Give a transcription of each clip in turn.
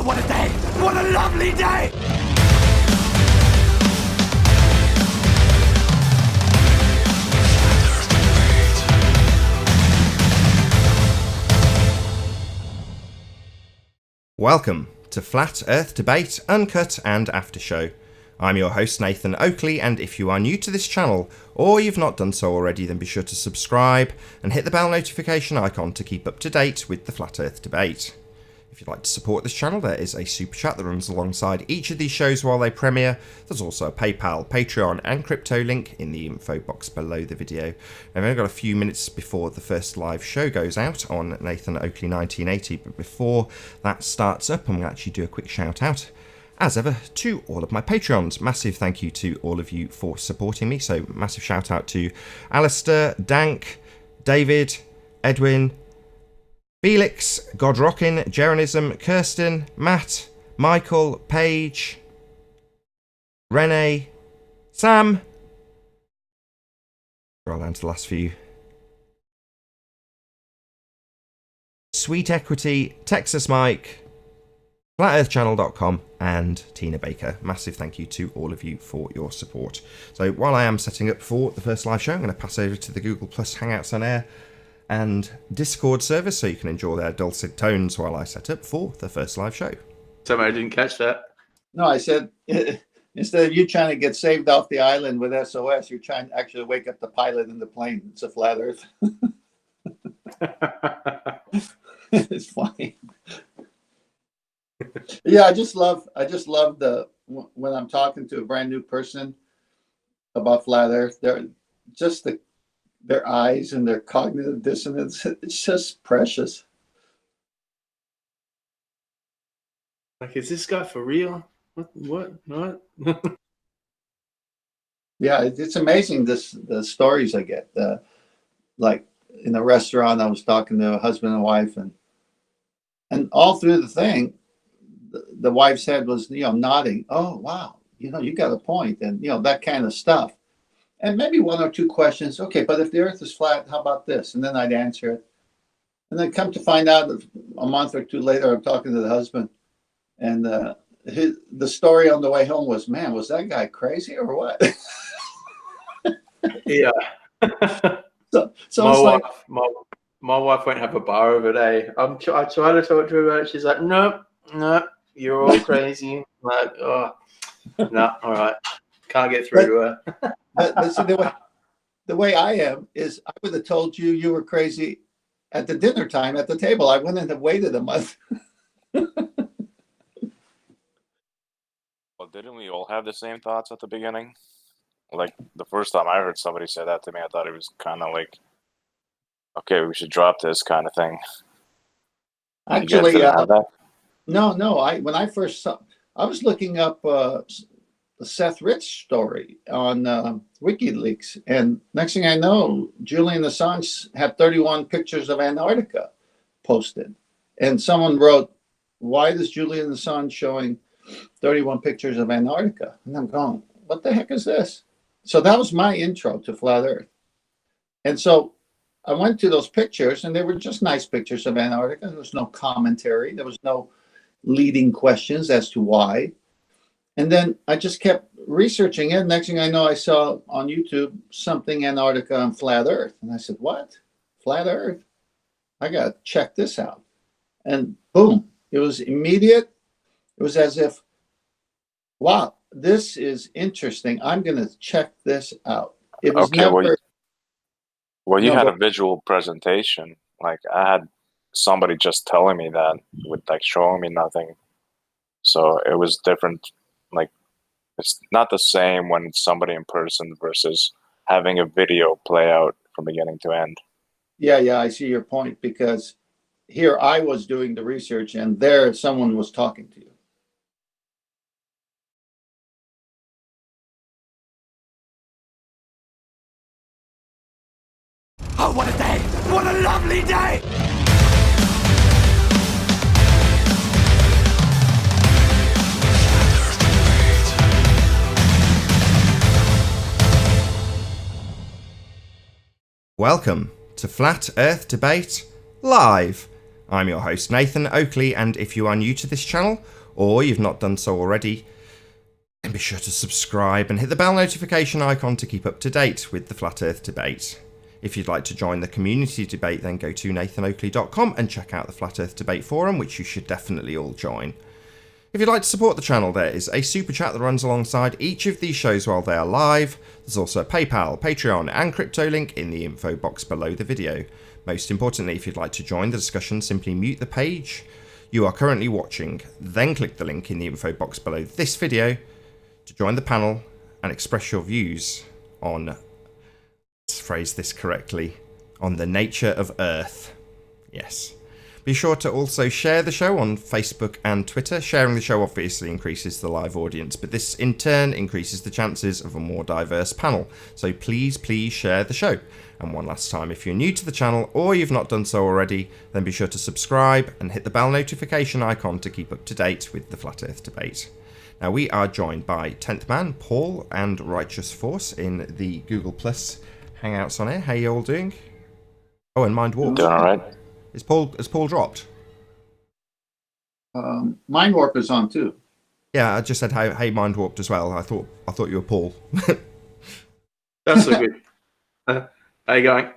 what a day! What a lovely day! Welcome to Flat Earth Debate, Uncut and After Show. I'm your host Nathan Oakley, and if you are new to this channel, or you've not done so already, then be sure to subscribe and hit the bell notification icon to keep up to date with the Flat Earth Debate. If you'd like to support this channel, there is a super chat that runs alongside each of these shows while they premiere. There's also a PayPal, Patreon and crypto link in the info box below the video. I've only got a few minutes before the first live show goes out on Nathan Oakley 1980, but before that starts up, I'm going to actually do a quick shout out, as ever, to all of my Patreons. Massive thank you to all of you for supporting me. So massive shout out to Alistair, Dank, David, Edwin, Felix, Godrockin, Jeranism, Kirsten, Matt, Michael, Paige, Renee, Sam. Scroll down to the last few. Sweet Equity, Texas Mike, FlatEarthChannel.com and Tina Baker. Massive thank you to all of you for your support. So while I am setting up for the first live show, I'm going to pass over to the Google Plus Hangouts on Air and Discord service so you can enjoy their dulcet tones while I set up for the first live show. Sorry, I didn't catch that. No, I said instead of you trying to get saved off the island with SOS, you're trying to actually wake up the pilot in the plane. It's a flat Earth. It's funny. Yeah, I just love the when I'm talking to a brand new person about flat Earth, they're just their eyes and their cognitive dissonance. It's just precious. Like, is this guy for real? What? Yeah, it's amazing the stories I get. Like in a restaurant, I was talking to a husband and wife, and all through the thing, the wife's head was nodding. Oh wow, you got a point, and that kind of stuff. And maybe one or two questions. Okay, but if the Earth is flat, how about this? And then I'd answer it. And then come to find out a month or two later, I'm talking to the husband, and the story on the way home was, man, was that guy crazy or what? Yeah. So my wife won't have a bar of a day. I try to talk to her about it. She's like, no, you're all crazy. Like, oh, no, all right. Can't get through to her. But see, the way I am is I would have told you were crazy at the dinner time at the table. I wouldn't have waited a month. Well, didn't we all have the same thoughts at the beginning? Like, the first time I heard somebody say that to me, I thought it was kind of like, okay, we should drop this kind of thing. Actually, no. When I first saw, I was looking up the Seth Rich story on WikiLeaks, and next thing I know, Julian Assange had 31 pictures of Antarctica posted, and someone wrote, "Why is Julian Assange showing 31 pictures of Antarctica?" And I'm going, "What the heck is this?" So that was my intro to flat Earth, and so I went to those pictures, and they were just nice pictures of Antarctica. There was no commentary, there was no leading questions as to why. And then I just kept researching it. Next thing I know, I saw on YouTube something Antarctica and flat Earth. And I said, what? Flat Earth? I got to check this out. And boom, it was immediate. It was as if, wow, this is interesting. I'm going to check this out. It was okay, you had a visual presentation. Like, I had somebody just telling me that with like showing me nothing. So it was different. Like, it's not the same when it's somebody in person versus having a video play out from beginning to end. Yeah, I see your point, because here I was doing the research and there someone was talking to you. Oh, what a day! What a lovely day! Welcome to Flat Earth Debate Live. I'm your host, Nathan Oakley, and if you are new to this channel, or you've not done so already, then be sure to subscribe and hit the bell notification icon to keep up to date with the Flat Earth debate. If you'd like to join the community debate, then go to nathanoakley.com and check out the Flat Earth Debate Forum, which you should definitely all join. If you'd like to support the channel, there is a super chat that runs alongside each of these shows while they are live. There's also a PayPal, Patreon and crypto link in the info box below the video. Most importantly, if you'd like to join the discussion, simply mute the page you are currently watching, then click the link in the info box below this video to join the panel and express your views on, let's phrase this correctly, on the nature of Earth. Yes. Be sure to also share the show on Facebook and Twitter. Sharing the show obviously increases the live audience, but this in turn increases the chances of a more diverse panel. So please share the show. And one last time, if you're new to the channel or you've not done so already, then be sure to subscribe and hit the bell notification icon to keep up to date with the Flat Earth debate. Now we are joined by 10th Man, Paul, and Righteous Force in the Google Plus Hangouts on air. How you all doing? Oh, and Mind Warp. Doing all right. Has Paul dropped? Mind Warp is on too. Yeah, I just said hey Mind Warped as well. I thought you were Paul. That's so good. How you going?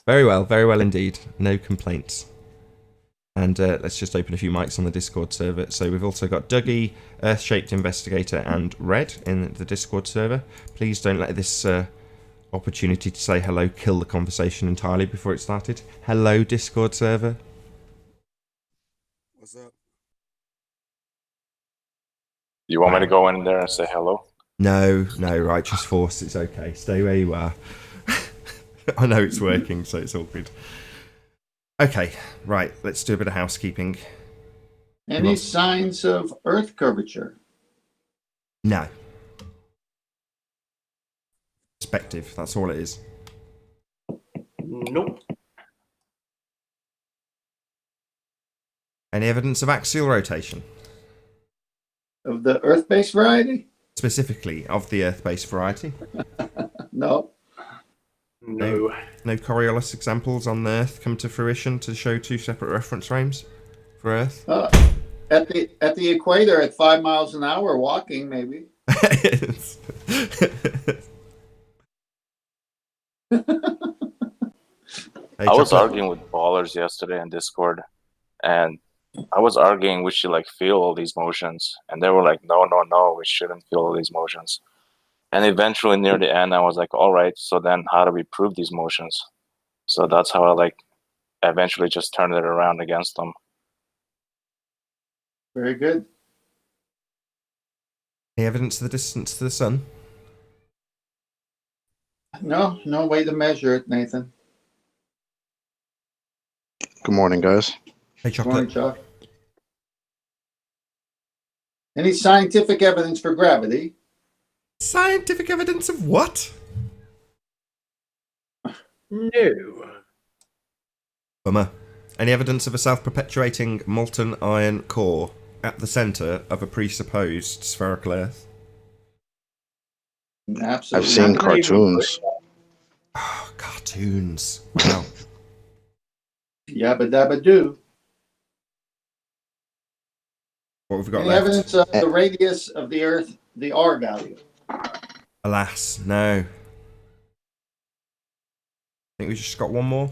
Very well indeed. No complaints. And let's just open a few mics on the Discord server. So we've also got Dougie, Earth-Shaped Investigator, and Red in the Discord server. Please don't let this opportunity to say hello kill the conversation entirely before it started. Hello, Discord server. What's up? You want me to go in there and say hello? No, Righteous Force, it's okay. Stay where you are. I know it's working, so it's all good. Okay, right, let's do a bit of housekeeping. Any signs of Earth curvature? No. Perspective, that's all it is. Nope. Any evidence of axial rotation? Of the Earth-based variety? Specifically of the Earth-based variety? No. No. No Coriolis examples on the Earth come to fruition to show two separate reference frames for Earth? At the equator at 5 miles an hour walking, maybe. I was arguing with ballers yesterday in Discord, and I was arguing we should like feel all these motions, and they were like, no, we shouldn't feel all these motions. And eventually near the end, I was like, all right, so then how do we prove these motions? So that's how I like eventually just turned it around against them. Very good. Any evidence of the distance to the sun? No way to measure it, Nathan. Good morning, guys. Hey, Good morning, Chocolate. Chuck. Any scientific evidence for gravity? Scientific evidence of what? No. Bummer. Any evidence of a self-perpetuating molten iron core at the centre of a presupposed spherical Earth? Absolutely. I've seen cartoons. Oh, cartoons. Wow. Yabba dabba do. What have we got Any left? evidence of the radius of the Earth, the R value? Alas, no. I think we just got one more.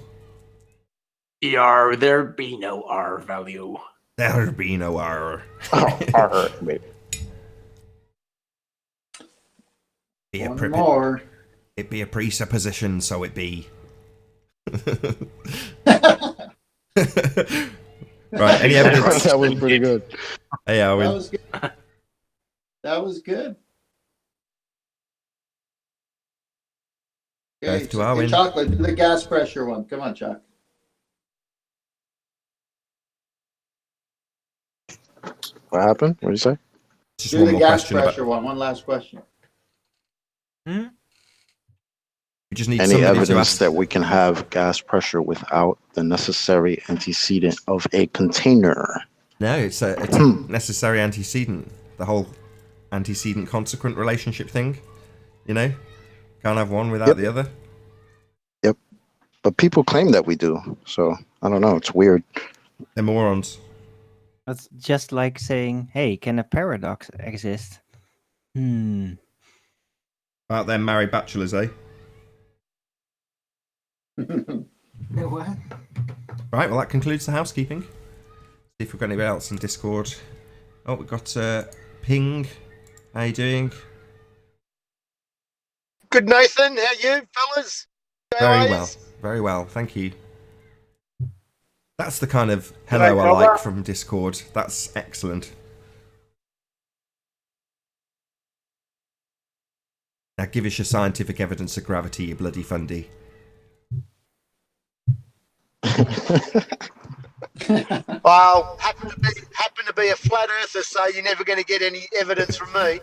There be no R value. There'll be no R. Oh, wait. Be a One more. It be a presupposition, so it be. Right, any evidence? That was pretty good. Hey, That Alwyn. was good. That was good. Okay, Both to Alwyn. Chocolate, do the gas pressure one. Come on, Chuck. What happened? What did you say? Just Do one the more gas question. pressure one. One last question. We just need Any somebody to evidence ask. that we can have gas pressure without the necessary antecedent of a container? No, it's a necessary antecedent. The whole antecedent consequent relationship thing. You know, can't have one without the other. But people claim that we do. So I don't know. It's weird. They're morons. That's just like saying, "Hey, can a paradox exist?" About them married bachelors, eh? What? Right, well, that concludes the housekeeping. See if we've got anybody else in Discord. Oh, we've got Ping. How you doing? Good, Nathan. How you, fellas? Very How well. is? Very well, thank you. That's the kind of hello I brother. like from Discord. That's excellent. Now give us your scientific evidence of gravity, you bloody fundy. Well, happen to be a flat earther, so you're never going to get any evidence from me.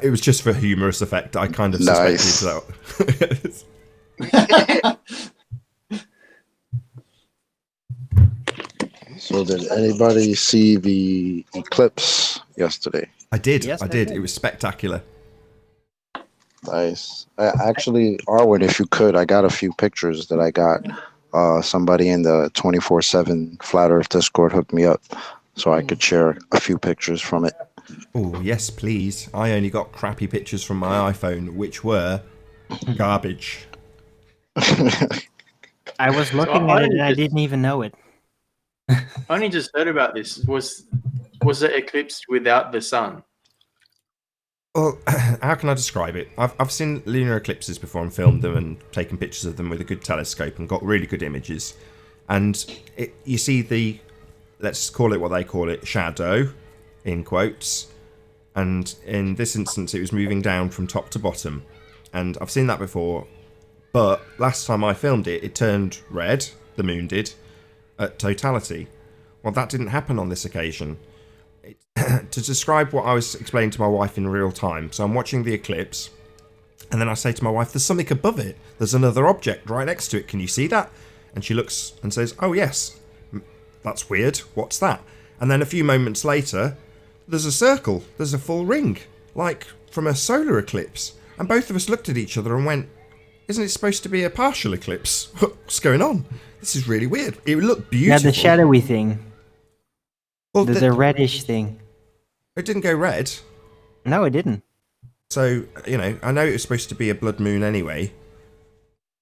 It was just for humorous effect. I kind of suspected Nice. that. So did anybody see the eclipse yesterday? I did. Yes, I I did. did. It was spectacular. Nice. Actually, Arwen, if you could, I got a few pictures that I got. Somebody in the 24/7 Flat Earth Discord hooked me up so I could share a few pictures from it. Oh, yes, please. I only got crappy pictures from my iPhone, which were garbage. I was looking I at it only and I just- didn't even know it. I only just heard about this. Was it eclipsed without the sun? Well, how can I describe it? I've seen lunar eclipses before and filmed them and taken pictures of them with a good telescope and got really good images. And you see the, let's call it what they call it, shadow, in quotes. And in this instance, it was moving down from top to bottom. And I've seen that before. But last time I filmed it, it turned red, the moon did, at totality. Well, that didn't happen on this occasion. To describe what I was explaining to my wife in real time, so I'm watching the eclipse, and then I say to my wife, there's something above it. There's another object right next to it. Can you see that? And she looks and says, oh, yes. That's weird. What's that? And then a few moments later, there's a circle. There's a full ring, like from a solar eclipse. And both of us looked at each other and went, isn't it supposed to be a partial eclipse? What's going on? This is really weird. It looked beautiful. Yeah, the shadowy thing. Well, The reddish thing. it didn't go red. No, it didn't. So, you know, I know it was supposed to be a blood moon anyway,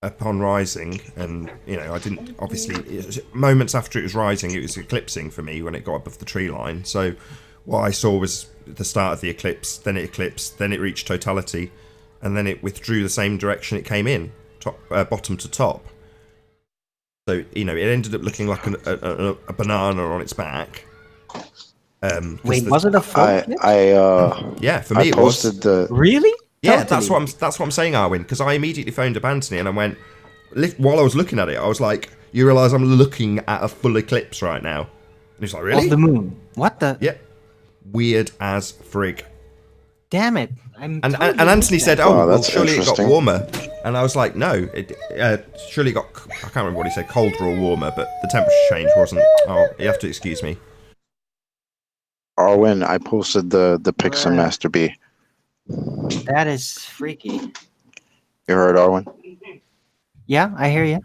upon rising, and, you know, I didn't, obviously, moments after it was rising, it was eclipsing for me when it got above the tree line. So, what I saw was the start of the eclipse, then it eclipsed, then it reached totality, and then it withdrew the same direction it came in, bottom to top. So, you know, it ended up looking like a banana on its back. Wait, was it a full eclipse? Yeah, for me I it was. posted the Really? Yeah, Totally. that's what I'm saying, Arwin. Because I immediately phoned up Anthony and I went, while I was looking at it, I was like, "You realise I'm looking at a full eclipse right now?" And he's like, "Really?" Of the moon. What the? Yeah, weird as frig. Damn it! And Anthony missed said, that. "Oh, Wow, well, that's surely it got interesting. warmer." And I was like, "No, it surely got. I can't remember what he said, colder or warmer, but the temperature change wasn't." Oh, you have to excuse me. Arwen, I posted the Pixar Master B. That is freaky. You heard, Arwen? Yeah, I hear you.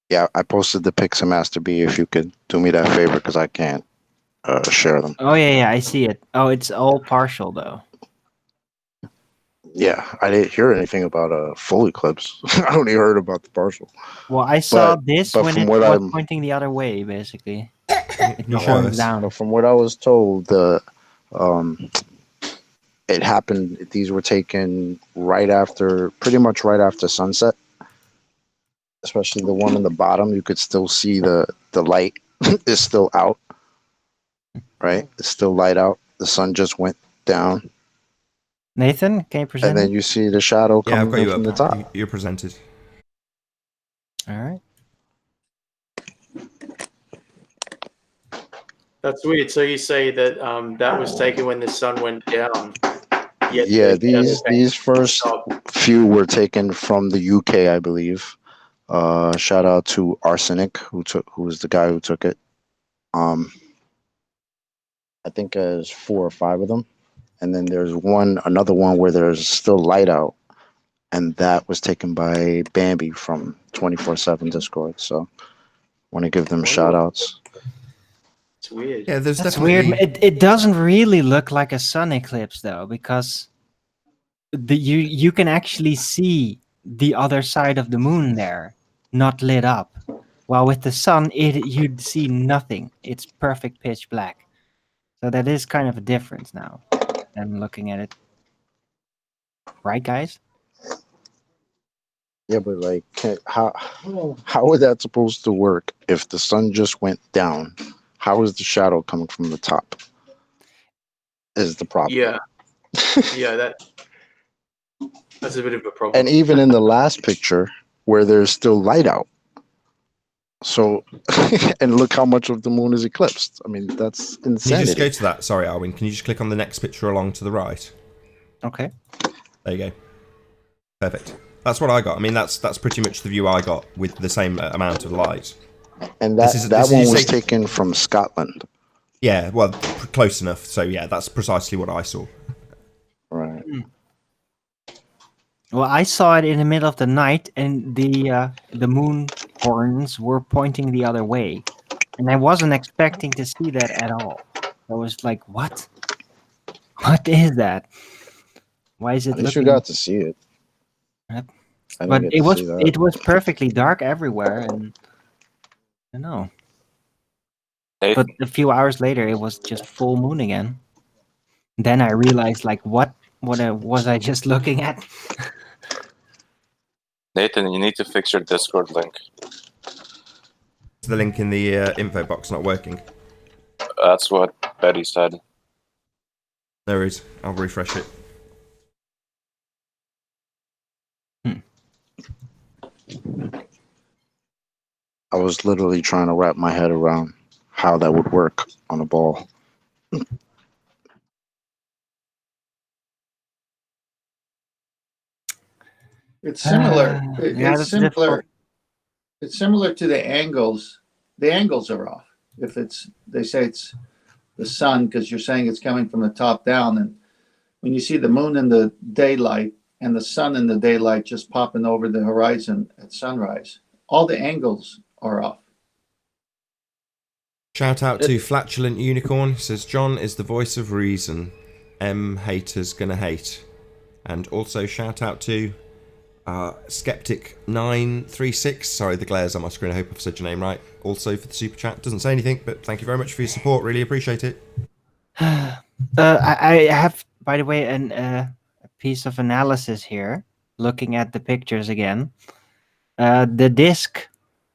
Yeah, I posted the Pixar Master B. If you could do me that favor, because I can't share them. Oh yeah, I see it. Oh, it's all partial though. Yeah, I didn't hear anything about a full eclipse. I only heard about the partial. Well, I saw But- this but when from it what was I'm- pointing the other way, basically. It You was show going us. down. But from what I was told, it happened. These were taken pretty much right after sunset. Especially the one on the bottom, you could still see the light is still out. Right, it's still light out. The sun just went down, Nathan, can you present? and then you see the shadow Yeah, I've coming got in you from the up. top. You're presented. All right. That's weird. So you say that that was taken when the sun went down. Yet Yeah, the shadow came these first up. few were taken from the UK, I believe. Shout out to Arsenic, who was the guy who took it. I think there's 4 or 5 of them, and then there's another one where there's still light out, and that was taken by Bambi from 24/7 Discord. So, want to give them shout outs. It's weird. Yeah, there's That's definitely weird. It doesn't really look like a sun eclipse though, because you can actually see the other side of the moon there, not lit up. While with the sun, you'd see nothing. It's perfect pitch black. So that is kind of a difference now. I'm looking at it. Right, guys? Yeah, but like, how is that supposed to work if the sun just went down? How is the shadow coming from the top? Is the problem. Yeah. Yeah, that's a bit of a problem. And even in the last picture where there's still light out. So, and look how much of the moon is eclipsed. I mean, that's Can you insanity. just go to that? Sorry, Arwin. Can you just click on the next picture along to the right? Okay. There you go. Perfect. That's what I got. I mean, that's pretty much the view I got with the same amount of light. And that one was taken from Scotland. Yeah, well, close enough. So yeah, that's precisely what I saw. Right. Well, I saw it in the middle of the night, and the moon horns were pointing the other way, and I wasn't expecting to see that at all. I was like, "What? What is that? Why is it At least looking?" you got to see it. Yep. I didn't But get it to was see that. it was perfectly dark everywhere, and I don't know. But a few hours later, it was just full moon again. Then I realized, like, what was I just looking at? Nathan, you need to fix your Discord link. Is the link in the info box not working? That's what Betty said. No worries. I'll refresh it. I was literally trying to wrap my head around how that would work on a ball. It's similar. Yeah, It's that's similar. difficult. It's similar to the angles. The angles are off. If they say it's the sun because you're saying it's coming from the top down, and when you see the moon in the daylight and the sun in the daylight just popping over the horizon at sunrise, all the angles are off. Shout out to Flatulent Unicorn. He says, John is the voice of reason. Haters gonna hate. And also shout out to Skeptic936. Sorry, the glares on my screen. I hope I've said your name right. Also for the super chat. Doesn't say anything, but thank you very much for your support. Really appreciate it. I have, by the way, a piece of analysis here, looking at the pictures again. The disk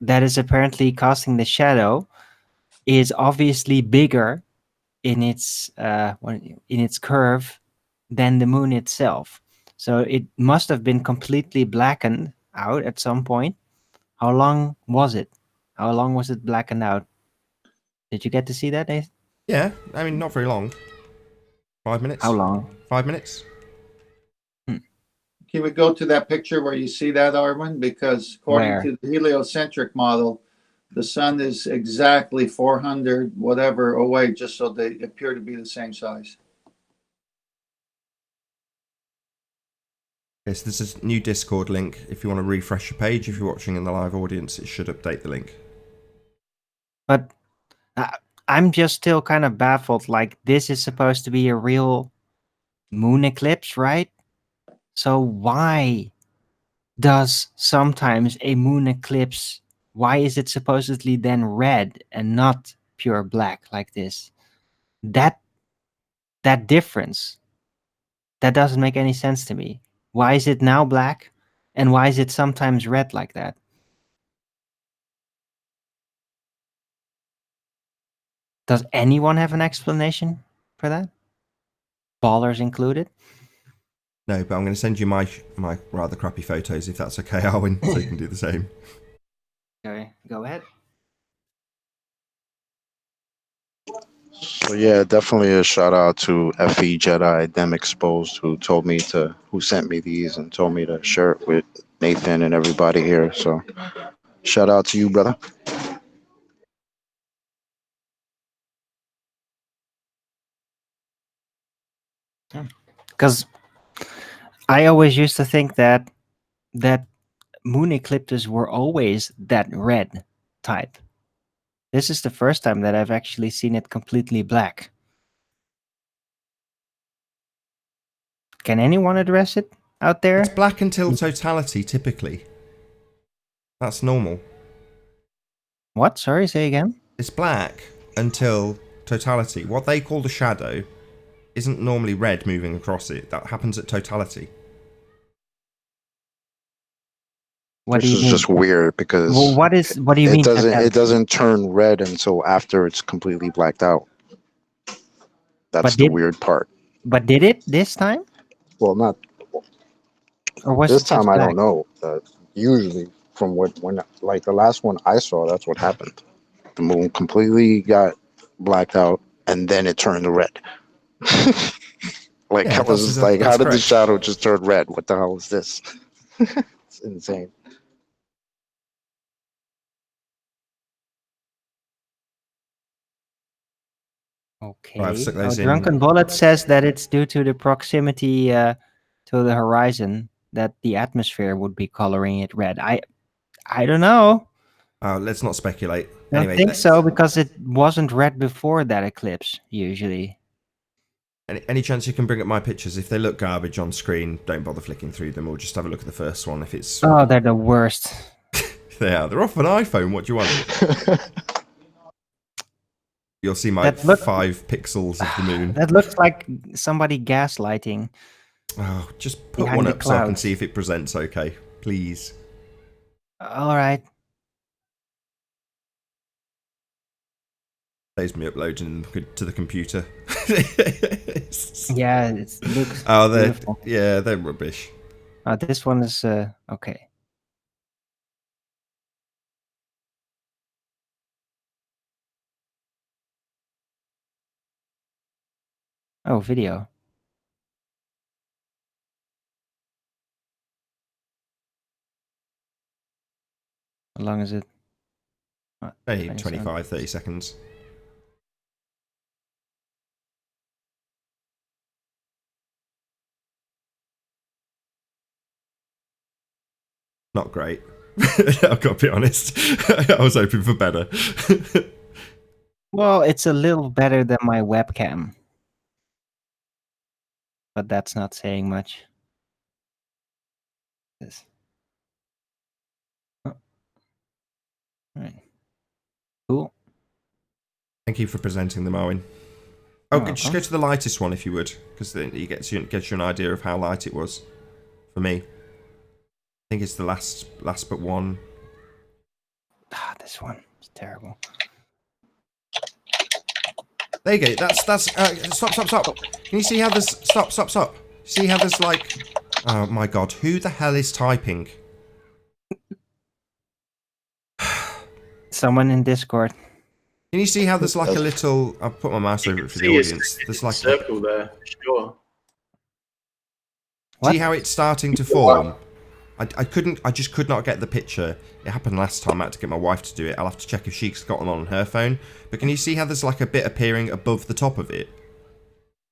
that is apparently casting the shadow is obviously bigger in its curve than the moon itself. So it must have been completely blackened out at some point. How long was it? How long was it blackened out? Did you get to see that, Nathan? Yeah, I mean, not very long. 5 minutes. How long? 5 minutes. Can we go to that picture where you see that, Arwin? Because according to the heliocentric model, the sun is exactly 400 whatever away, just so they appear to be the same size. Okay, so this is a new Discord link. If you want to refresh your page, if you're watching in the live audience, it should update the link. But I'm just still kind of baffled. Like, this is supposed to be a real moon eclipse, right? So why does sometimes a moon eclipse, why is it supposedly then red and not pure black like this? That difference, that doesn't make any sense to me. Why is it now black, and why is it sometimes red like that? Does anyone have an explanation for that? Ballers included? No, but I'm going to send you my rather crappy photos, if that's okay, Arwin, so you can do the same. Okay, go ahead. So yeah, definitely a shout out to FE Jedi Dem Exposed who sent me these and told me to share it with Nathan and everybody here. So shout out to you, brother. Because I always used to think that moon eclipses were always that red type. This is the first time that I've actually seen it completely black. Can anyone address it out there? It's black until totality, typically. That's normal. What? Sorry, say again? It's black until totality. What they call the shadow isn't normally red moving across it. That happens at totality. What Which do you is mean? just weird because Well, what do you mean? it doesn't turn red until after it's completely blacked out. That's the weird part. But did it this time? Well, not Or was this it time. just I black? don't know. Usually, from when like the last one I saw, that's what happened. The moon completely got blacked out, and then it turned red. Like I was just like, how did the shadow just turn red? What the hell is this? It's insane. Okay. Right, I've stuck those in. Drunken Bullet says that it's due to the proximity to the horizon that the atmosphere would be coloring it red. I don't know. Let's not speculate. I don't Anyway, think so because it wasn't red before that eclipse. Usually. Any chance you can bring up my pictures? If they look garbage on screen, don't bother flicking through them, or just have a look at the first one. If it's Oh, they're the worst. they are. They're off an iPhone. What do you want? You'll see my 5 pixels of the moon. That looks like somebody gaslighting. Oh, just put behind one the up so I can clouds. see if it presents okay, please. All right. Saves me uploading to the computer. Yeah, it looks. Oh, beautiful. they're rubbish. This one is okay. Oh, video. How long is it? Hey, 27. 25, 30 seconds. Not great. I've got to be honest. I was hoping for better. Well, it's a little better than my webcam. But that's not saying much. This. Oh. All right. Cool. Thank you for presenting them, Owen. Oh, just go to the lightest one if you would, because then it gets you an idea of how light it was for me. I think it's the last but one. This one is terrible. There you go. That's stop. Can you see how there's stop? See how there's like, oh my god, who the hell is typing? Someone in Discord. Can you see how there's like a little? I'll put my mouse over it for the audience. There's like circle there, sure. See how it's starting to form? I just could not get the picture. It happened last time. I had to get my wife to do it. I'll have to check if she's got them on her phone. But can you see how there's like a bit appearing above the top of it?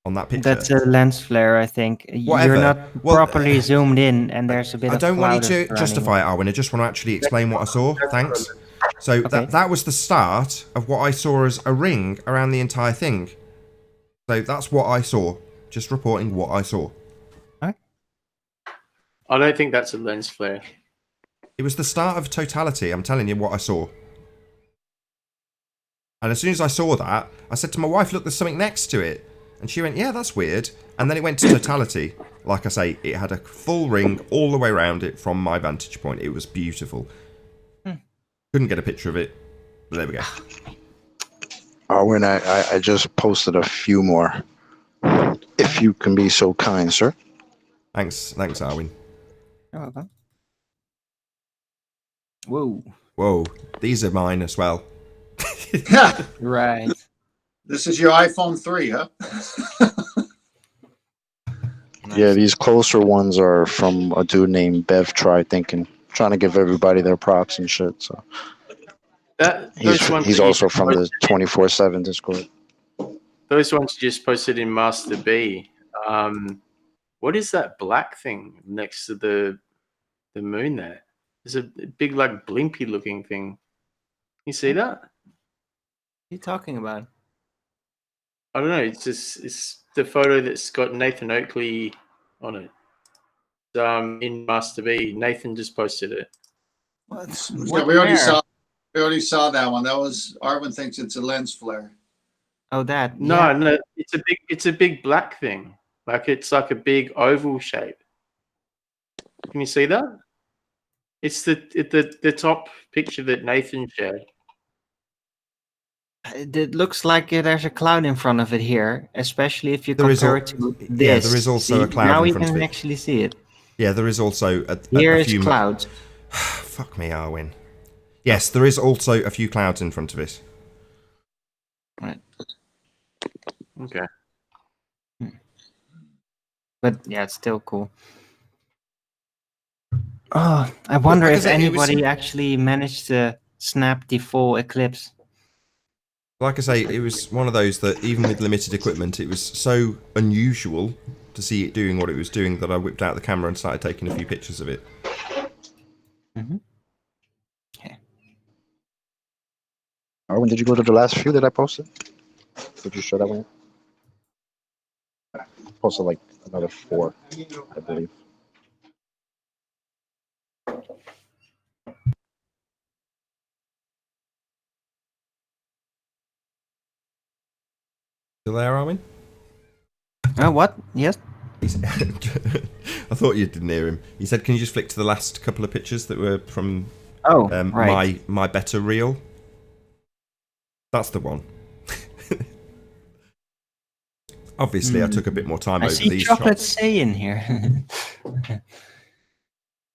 On that picture? That's a lens flare, I think. Whatever. You're not properly zoomed in, and there's a bit of I don't want you to cloud justify it, Arwen. I just want to actually explain what I saw. Thanks. So that was the start of what I saw as a ring around the entire thing. So that's what I saw. Just reporting what I saw. I don't think that's a lens flare. It was the start of totality. I'm telling you what I saw. And as soon as I saw that, I said to my wife, look, there's something next to it. And she went, yeah, that's weird. And then it went to totality. Like I say, it had a full ring all the way around it from my vantage point. It was beautiful. Couldn't get a picture of it. But there we go. Arwen, I just posted a few more. If you can be so kind, sir. Thanks, Arwen. You're welcome. Whoa. Whoa, these are mine as well. Right. This is your iPhone 3, huh? Yeah, these closer ones are from a dude named Bev Try Thinking, trying to give everybody their props and shit. So he's also from the 24/7 Discord. Those ones you just posted in Master B. What is that black thing next to the moon there? There's a big like blimpy looking thing. You see that? you talking about? I don't know. It's the photo that's got Nathan Oakley on it. In Master B. Nathan just posted it. Yeah, we already saw. We already saw that one. That was Arvin thinks it's a lens flare. Oh, that. No, yeah. no, it's a big black thing. Like it's like a big oval shape. Can you see that? It's the top picture that Nathan shared. It looks like there's a cloud in front of it here, especially if you There is compare al- it to this. yeah, there is also See, a cloud now in we front of can it. actually see it. Yeah, there is also a Here is few clouds. Fuck me, Arwin. Yes, there is also a few clouds in front of it. Right. Okay. But yeah, it's still cool. Oh, I wonder like I if said, it was- anybody actually managed to snap the full eclipse. Like I say, it was one of those that even with limited equipment, it was so unusual to see it doing what it was doing that I whipped out the camera and started taking a few pictures of it. Mm-hmm. Okay. Arwin, did you go to the last few that I posted? Did you show that one? I posted like another 4, I believe. Still there, Armin? What? Yes. I thought you didn't hear him. He said, "Can you just flick to the last couple of pictures that were from right. my better reel?" That's the one. Obviously, I took a bit more time I over see these chocolate shots. say in here.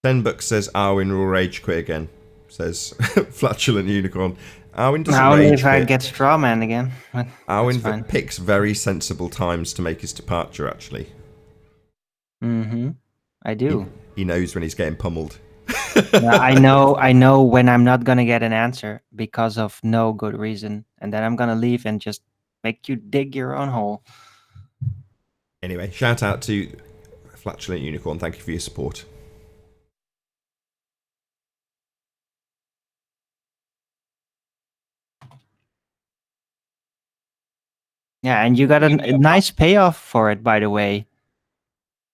$10 says Arwin will rage quit again. Says flatulent unicorn. Arwin doesn't Now only rage if I quit. get Strawman again. But that's Arwin fine. picks very sensible times to make his departure. Actually, Mm-hmm. I do. he knows when he's getting pummeled. Yeah, I know when I'm not gonna get an answer because of no good reason, and then I'm gonna leave and just make you dig your own hole. Anyway, shout out to flatulent unicorn. Thank you for your support. Yeah, and you got a nice payoff for it, by the way.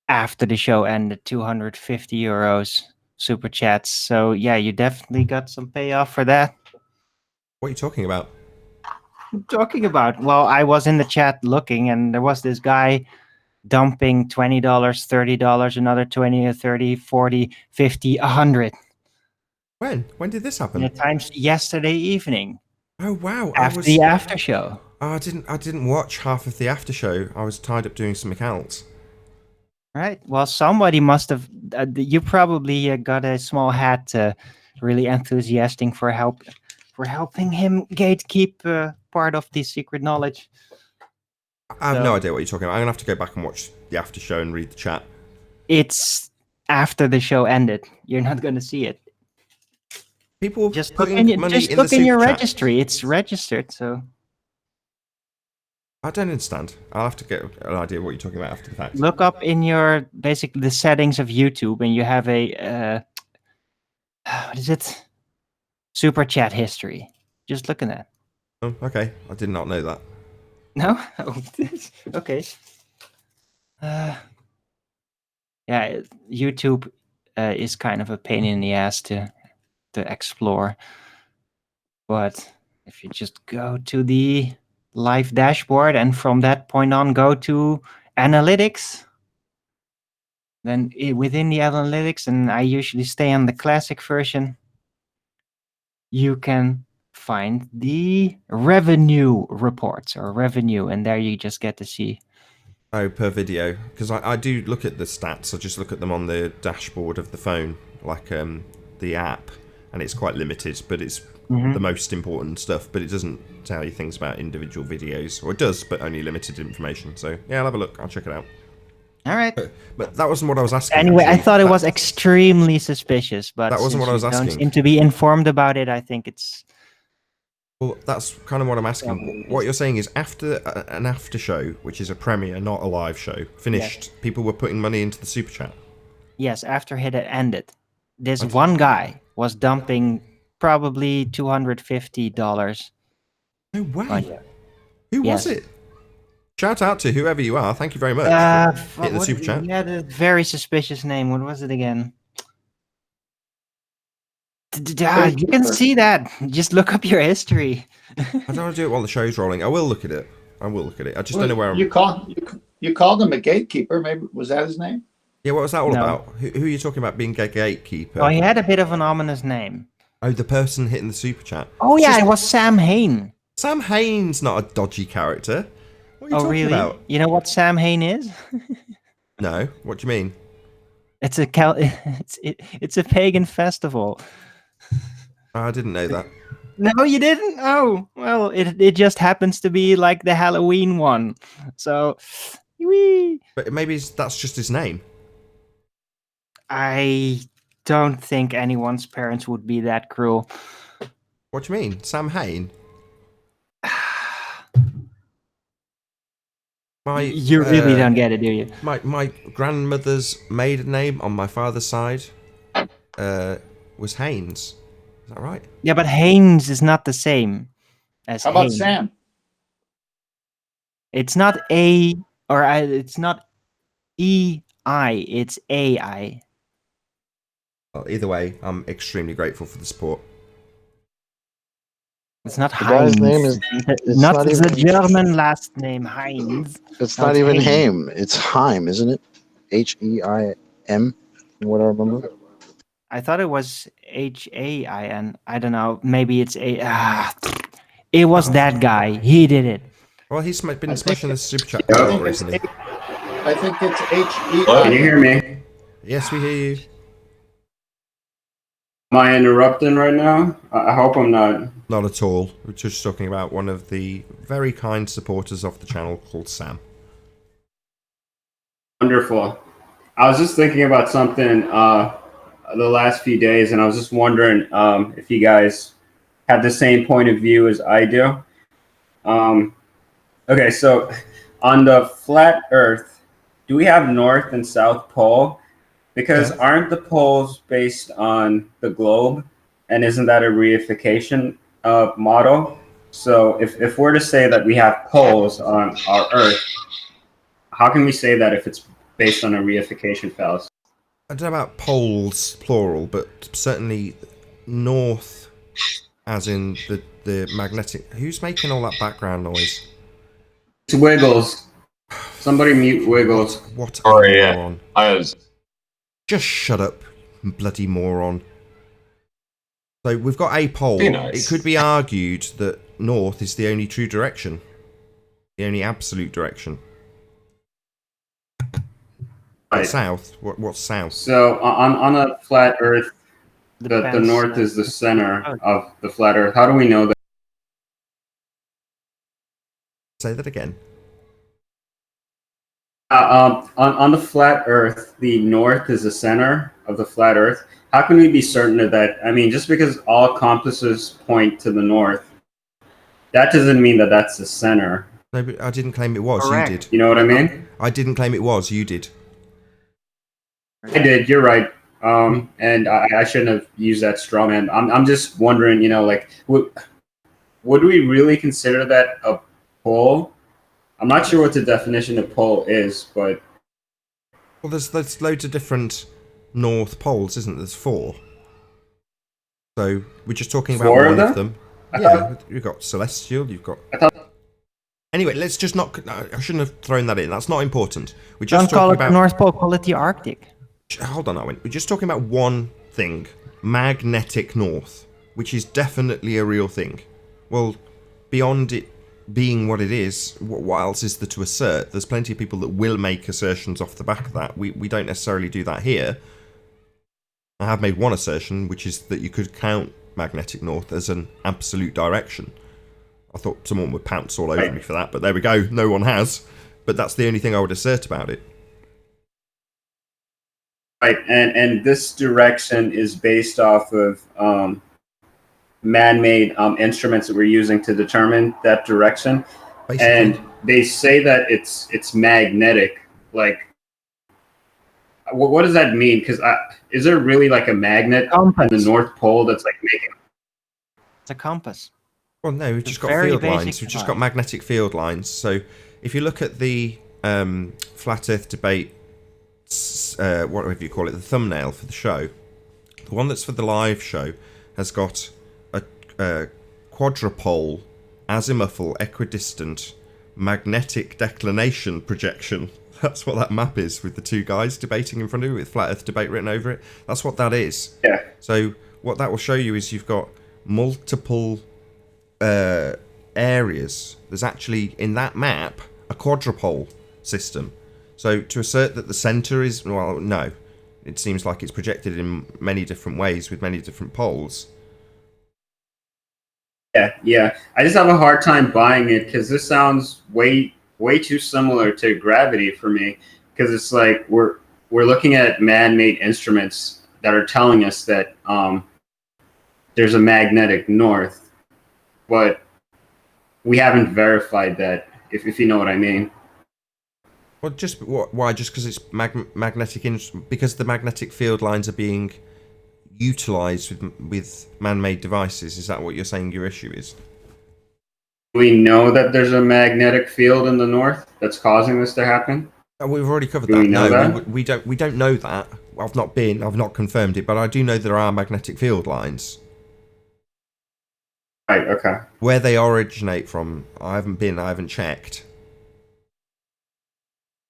After the show ended, 250 euros super chats. So yeah, you definitely got some payoff for that. What are you talking about? Talking about, well, I was in the chat looking, and there was this guy dumping $20, $30, another 20 or 30, 40, 50, 100. When did this happen? Times yesterday evening. Oh wow! After the after show. Oh, I didn't watch half of the after show. I was tied up doing something else. Right. Well, somebody must have. You probably got a small hat. Really enthusiastic for helping him gatekeep part of the secret knowledge. I have no idea what you're talking about. I'm gonna have to go back and watch the after show and read the chat. It's after the show ended. You're not going to see it. People just putting look in, money just in look the in your super chat. registry. It's registered, so. I don't understand. I'll have to get an idea of what you're talking about after the fact. Look up in your basically the settings of YouTube, and you have a what is it? Super chat history. Just look at that. Oh, okay. I did not know that. No? Oh, okay. Yeah, YouTube is kind of a pain in the ass to explore. But if you just go to the live dashboard and from that point on go to analytics, then within the analytics, and I usually stay on the classic version, you can find the revenue reports or revenue, and there you just get to see. Oh, per video. Because I do look at the stats. I just look at them on the dashboard of the phone, like the app, and it's quite limited, but it's the most important stuff. But it doesn't tell you things about individual videos. Or it does, but only limited information. So, yeah, I'll have a look. I'll check it out. All right. But that wasn't what I was asking. Anyway, actually. I thought it was extremely suspicious, but that wasn't what I was don't asking. seem to be informed about it. I think it's... Well, that's kind of what I'm asking. What you're saying is after an after show, which is a premiere, not a live show, finished, people were putting money into the super chat. Yes, after it had ended. This one guy was dumping probably $250 No way. Oh, yeah. Who was Yes. it? Shout out to whoever you are. Thank you very much for hitting the super chat. Yeah, the very suspicious name. What was it again? You can see that. Just look up your history. I don't want to do it while the show's rolling. I will look at it. I just Well, don't know where I'm. You called him a gatekeeper. Maybe was that his name? Yeah, what was that all No. about? Who are you talking about being a gatekeeper? Oh, he had a bit of an ominous name. Oh, the person hitting the super chat. Oh It's yeah, just- it was Sam Hain. Sam Hain's not a dodgy character. What are you Oh talking really? about? You know what Sam Hain is? No, what do you mean? It's a it's a pagan festival. Oh, I didn't know that. No, you didn't. Oh well, it just happens to be like the Halloween one. So, wee. But maybe that's just his name. I don't think anyone's parents would be that cruel. What do you mean? Sam Hain? You really don't get it, do you? My grandmother's maiden name on my father's side was Haynes. Is that right? Yeah, but Haynes is not the same as How about Hain. Sam? It's not A or I. It's not E-I. It's A-I. Well, either way, I'm extremely grateful for the support. It's not The guy's Heinz. name is- it's not not the even- German last name Heinz. It's No, not it's even Haim. Haim. It's Heim, isn't it? Heim. From what I remember. I thought it was Hain. I don't know. Maybe it's a. It was that guy. He did it. Well, he's been smashing the super chat I a lot think it's recently. I think it's H-E-I. Hello, can you hear me? Yes, we hear you. Am I interrupting right now? I hope I'm not. Not at all. We're just talking about one of the very kind supporters of the channel called Sam. Wonderful. I was just thinking about something the last few days, and I was just wondering if you guys have the same point of view as I do. Okay, so on the flat Earth, do we have North and South Pole? Because Yeah. aren't the poles based on the globe, and isn't that a reification model? So if we're to say that we have poles on our Earth, how can we say that if it's based on a reification fallacy? I don't know about poles, plural, but certainly north, as in the magnetic... Who's making all that background noise? It's Wiggles. Somebody mute Wiggles. What a Sorry, yeah. moron. I was. Just shut up, bloody moron. So we've got a pole. Be nice. It could be argued that north is the only true direction. The only absolute direction. Right. South? What's south? So on a flat Earth, the Depends, North is the center Oh. of the flat Earth. How do we know that? Say that again. On the flat Earth, the North is the center of the flat Earth. How can we be certain of that? I mean, just because all compasses point to the North, that doesn't mean that that's the center. No, but I didn't claim it was. Correct. You did. You know what I mean? I didn't claim it was. You did. I did. You're right. And I shouldn't have used that straw man. I'm just wondering, like, would we really consider that a pole? I'm not sure what the definition of pole is, but Well, there's loads of different north poles, isn't there? There's 4. So we're just talking about 4 of one of them? them. Yeah, you've got celestial. You've got. I thought. Anyway, let's just not. I shouldn't have thrown that in. That's not important. We're Don't just call talking it the about. North Pole. Call it the Arctic. Hold on, Owen. We're just talking about one thing: magnetic north, which is definitely a real thing. Well, beyond it being what it is, what else is there to assert? There's plenty of people that will make assertions off the back of that. We don't necessarily do that here. I have made one assertion, which is that you could count magnetic north as an absolute direction. I thought someone would pounce all over me for that, but there we go. No one has. But that's the only thing I would assert about it. Right, and this direction is based off of man-made instruments that we're using to determine that direction. Basically. And they say that it's magnetic. Like, what does that mean? Because is there really like a magnet in Compass. the North Pole that's like making? It's a compass. Well, no, we've just got very field basic lines. We've just got device. magnetic field lines. So if you look at the flat Earth debate, whatever you call it, the thumbnail for the show, the one that's for the live show has got a quadrupole, azimuthal, equidistant, magnetic declination projection. That's what that map is, with the two guys debating in front of it with flat Earth debate written over it. That's what that is. Yeah. So what that will show you is you've got multiple areas. There's actually in that map a quadrupole system. So to assert that the center is, well, no, it seems like it's projected in many different ways with many different poles. Yeah. I just have a hard time buying it because this sounds way too similar to gravity for me. Because it's like we're looking at man-made instruments that are telling us that there's a magnetic north, but we haven't verified that. If you know what I mean. Well, why? Just because it's magnetic, because the magnetic field lines are being utilized with man-made devices. Is that what you're saying your issue is? We know that there's a magnetic field in the north that's causing this to happen. We've already covered Do that. we know No, that? we don't know that. I've not confirmed it, but I do know there are magnetic field lines. Right. Okay. Where they originate from, I haven't checked.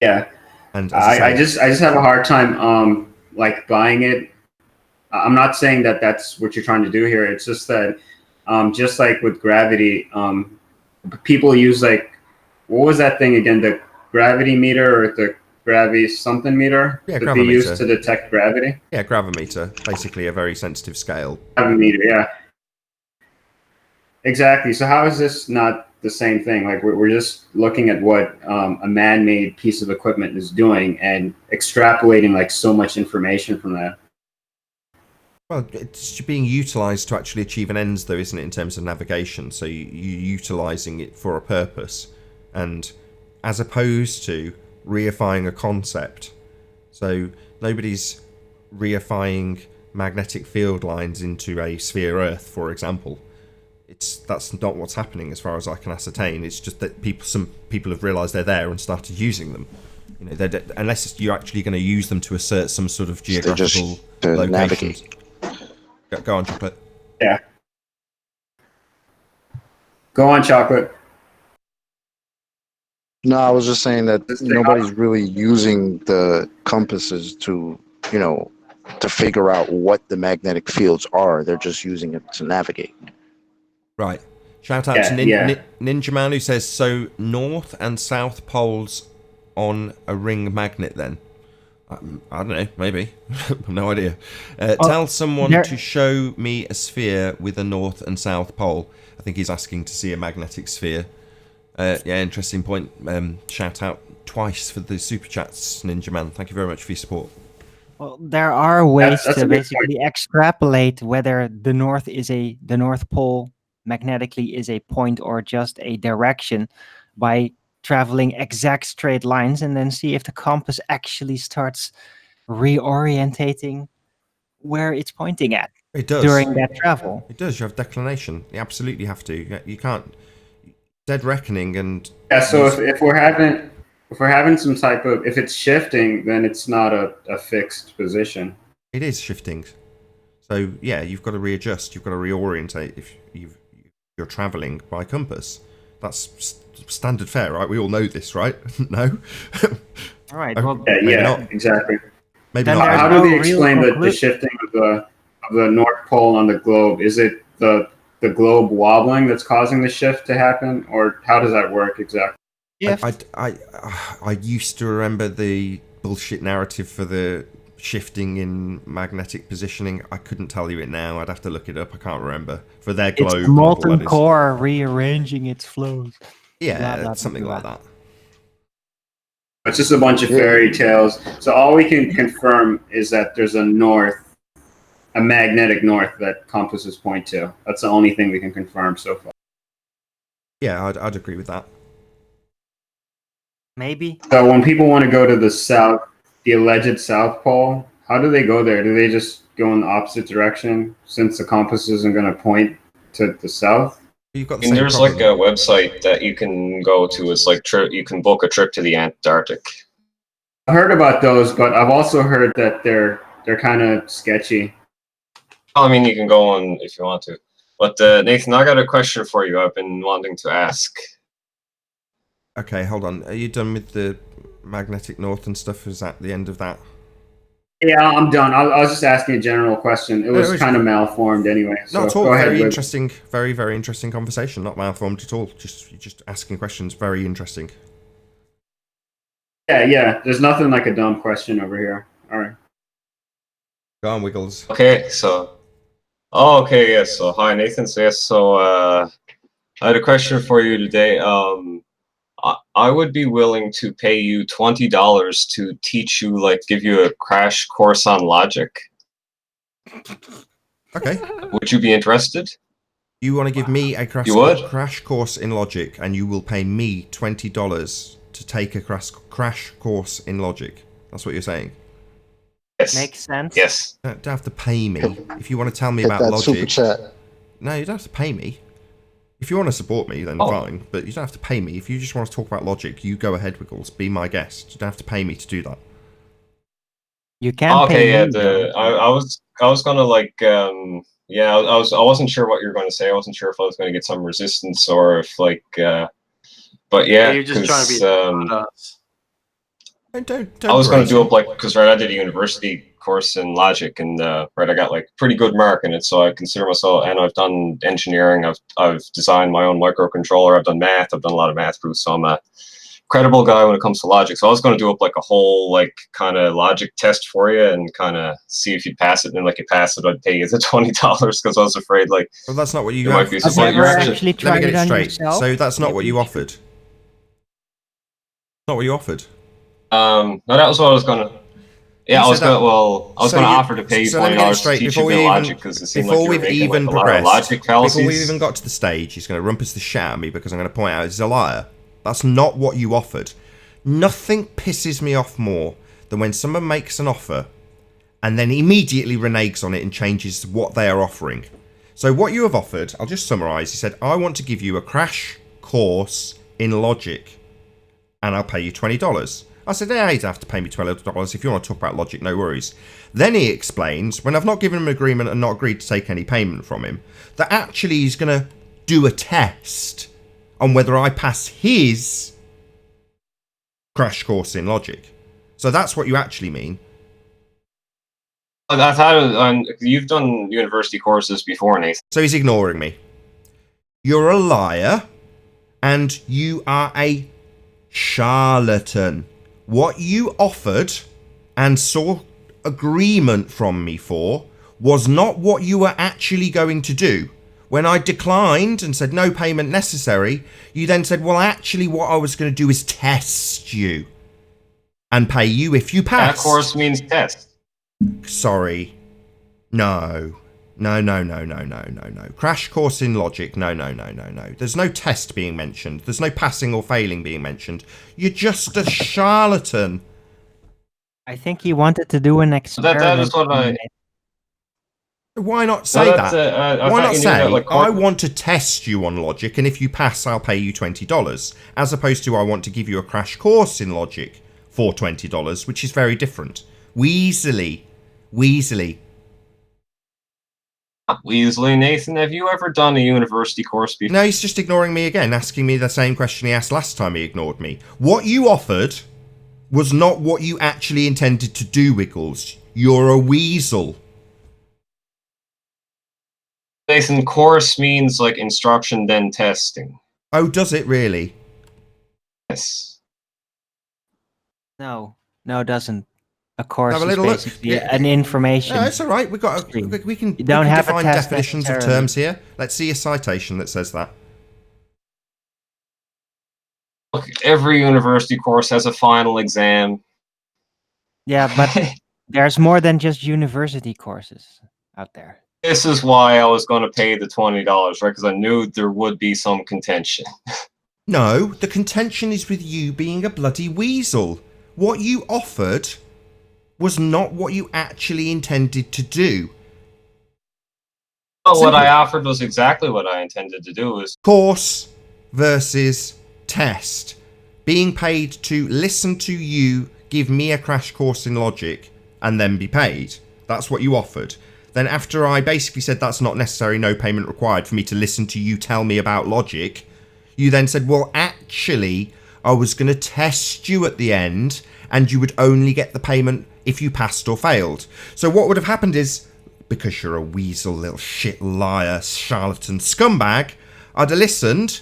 Yeah. And I just have a hard time like buying it. I'm not saying that that's what you're trying to do here. It's just that just like with gravity, people use like, what was that thing again? The gravity meter or the gravity something meter Yeah, that they use to detect gravity? Yeah, gravimeter, basically a very sensitive scale. Gravimeter, yeah. Exactly. So how is this not the same thing? Like we're just looking at what a man-made piece of equipment is doing and extrapolating like so much information from that. Well, it's being utilised to actually achieve an ends, though, isn't it, in terms of navigation? So you're utilising it for a purpose, and as opposed to reifying a concept. So nobody's reifying magnetic field lines into a sphere Earth, for example. That's not what's happening as far as I can ascertain. It's just that some people have realised they're there and started using them. You know, unless you're actually going to use them to assert some sort of geographical location. Navigate. Go on, Chocolate. Yeah. Go on, Chocolate. No, I was just saying that nobody's really using the compasses to figure out what the magnetic fields are. They're just using it to navigate. Right. Shout out to Ninja Man, who says, so north and south poles on a ring magnet then? I don't know, maybe. No idea. Tell someone to show me a sphere with a north and south pole. I think he's asking to see a magnetic sphere. Yeah, interesting point. Shout out twice for the super chats, Ninja Man. Thank you very much for your support. Well, there are ways That's to a good basically extrapolate whether the North Pole magnetically is a point or just a direction by traveling exact straight lines, and then see if the compass actually starts reorientating where it's pointing at. It does. During that travel. It does. You have declination. You absolutely have to. You can't. Dead reckoning and. Yeah. So if we're having some type of, if it's shifting, then it's not a fixed position. It is shifting. So yeah, you've got to readjust. You've got to reorientate if you're traveling by compass. That's standard fare, right? We all know this, right? No. All right. Well, yeah, exactly. Maybe not. How do they explain the shifting of the North Pole on the globe? Is it the globe wobbling that's causing the shift to happen, or how does that work exactly? Yeah. I used to remember the bullshit narrative for the shifting in magnetic positioning. I couldn't tell you it now. I'd have to look it up. I can't remember. For their globe. It's molten core rearranging its flows. Yeah, something like that. It's just a bunch of fairy tales. So all we can confirm is that there's a magnetic north that compasses point to. That's the only thing we can confirm so far. Yeah, I'd agree with that. Maybe. So when people want to go to the south, the alleged South Pole, how do they go there? Do they just go in the opposite direction since the compass isn't going to point to the south? You've got the And same there's problem. like a website that you can go to. It's like you can book a trip to the Antarctic. I've heard about those, but I've also heard that they're kind of sketchy. I mean, you can go on if you want to. But Nathan, I got a question for you. I've been wanting to ask. Okay, hold on. Are you done with the magnetic north and stuff? Is that the end of that? Yeah, I'm done. I was just asking a general question. It was kind of malformed anyway. So Not at all. go ahead, Very Luke. interesting. Very, very interesting conversation. Not malformed at all. Just asking questions. Very interesting. Yeah. There's nothing like a dumb question over here. All right. Go on, Wiggles. Okay, so. Oh, okay, yes. So, hi, Nathan. So, yes, so I had a question for you today. I would be willing to pay you $20 to teach you, like, give you a crash course on logic. Okay. Would you be interested? You want to give me a crash course in logic, and you will pay me $20 to take a crash course in logic. That's what you're saying? Yes. Makes sense. Yes. You don't have to pay me. If you want to tell me Hit about that logic... super chat. No, you don't have to pay me. If you want to support me, then fine. But you don't have to pay me. If you just want to talk about logic, you go ahead, Wiggles. Be my guest. You don't have to pay me to do that. You can pay me. I was gonna like I wasn't sure what you were going to say. I wasn't sure if I was going to get some resistance or if like but yeah, You're just trying to be don't I was going to do berate up like because I did a university course in logic and I got like pretty good mark in it, so I consider myself, and I've done engineering, I've designed my own microcontroller, I've done math, I've done a lot of math proofs, so I'm a credible guy when it comes to logic. So I was going to do up like a whole like kind of logic test for you and kind of see if you'd pass it, and then like you pass it, I'd pay you the $20 because I was afraid like Well, that's not what you might be Let something me actually get it straight. So that's not what you offered. Not what you offered. No, that was what I was gonna. Yeah, I was gonna offer to pay you $20 to teach you a bit of logic because it seemed like you were making like a lot of logic fallacies. Before we even got to the stage, he's going to rumpus the shit out of me because I'm going to point out he's a liar. That's not what you offered. Nothing pisses me off more than when someone makes an offer and then immediately reneges on it and changes what they are offering. So what you have offered, I'll just summarise. He said, I want to give you a crash course in logic and I'll pay you $20. I said, yeah, you'd have to pay me $12 if you want to talk about logic, no worries. Then he explains, when I've not given him an agreement and not agreed to take any payment from him, that actually he's going to do a test on whether I pass his crash course in logic. So that's what you actually mean. I've had you've done university courses before, Nathan. So he's ignoring me. You're a liar and you are a charlatan. What you offered and saw agreement from me for was not what you were actually going to do. When I declined and said no payment necessary, you then said, well, actually what I was going to do is test you and pay you if you pass. That course means test. Sorry. No. No. Crash course in logic. No. There's no test being mentioned. There's no passing or failing being mentioned. You're just a charlatan. I think he wanted to do an experiment. That is what Why not say that? Why not say, I want to test you on logic, and if you pass, I'll pay you $20, as opposed to I want to give you a crash course in logic for $20, which is very different. Weasley. Nathan, have you ever done a university course before? No, he's just ignoring me again, asking me the same question he asked last time he ignored me. What you offered was not what you actually intended to do, Wiggles. You're a weasel. Nathan, course means like instruction, then testing. Oh, does it really? Yes. No, it doesn't. A course Have a is little look. basically an information. No, it's all right. We can define definitions of terms here. Let's see a citation that says that. Look, every university course has a final exam. Yeah, but there's more than just university courses out there. This is why I was going to pay the $20, right? Because I knew there would be some contention. No, the contention is with you being a bloody weasel. What you offered was not what you actually intended to do. Well, what Simple. I offered was exactly what I intended to do. Was Course versus test. Being paid to listen to you give me a crash course in logic and then be paid. That's what you offered. Then after I basically said that's not necessary, no payment required for me to listen to you tell me about logic, you then said, well, actually, I was going to test you at the end and you would only get the payment if you passed or failed. So what would have happened is, because you're a weasel, little shit, liar, charlatan, scumbag, I'd have listened,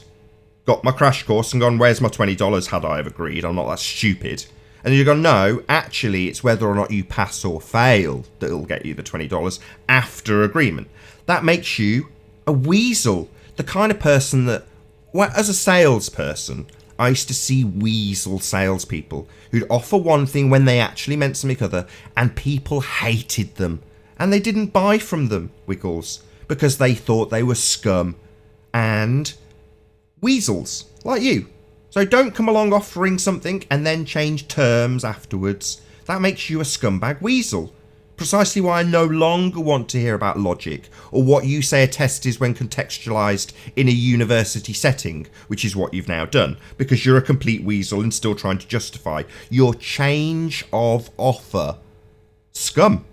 got my crash course and gone, where's my $20 had I have agreed? I'm not that stupid. And you've gone, no, actually, it's whether or not you pass or fail that'll get you the $20 after agreement. That makes you a weasel, the kind of person that, well, as a salesperson, I used to see weasel salespeople who'd offer one thing when they actually meant something other, and people hated them. And they didn't buy from them, Wiggles, because they thought they were scum and weasels, like you. So don't come along offering something and then change terms afterwards. That makes you a scumbag weasel. Precisely why I no longer want to hear about logic or what you say a test is when contextualised in a university setting, which is what you've now done, because you're a complete weasel and still trying to justify your change of offer. Scum.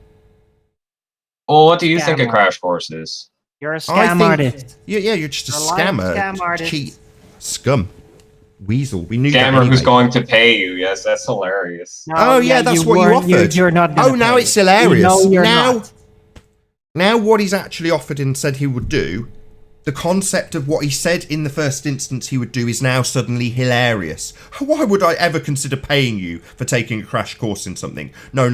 well, what do you think a crash course is? You're a scam artist. Yeah, you're just a You're a lying scammer. scam artist. Cheat. Scum. Weasel. We knew that Scammer anyway. who's going to pay you. Yes, that's hilarious. No, Oh yeah, that's what you weren't- offered. You're not gonna oh, now pay. it's hilarious. No, you're now, not. now what he's actually offered and said he would do, the concept of what he said in the first instance he would do is now suddenly hilarious. Why would I ever consider paying you for taking a crash course in something? No.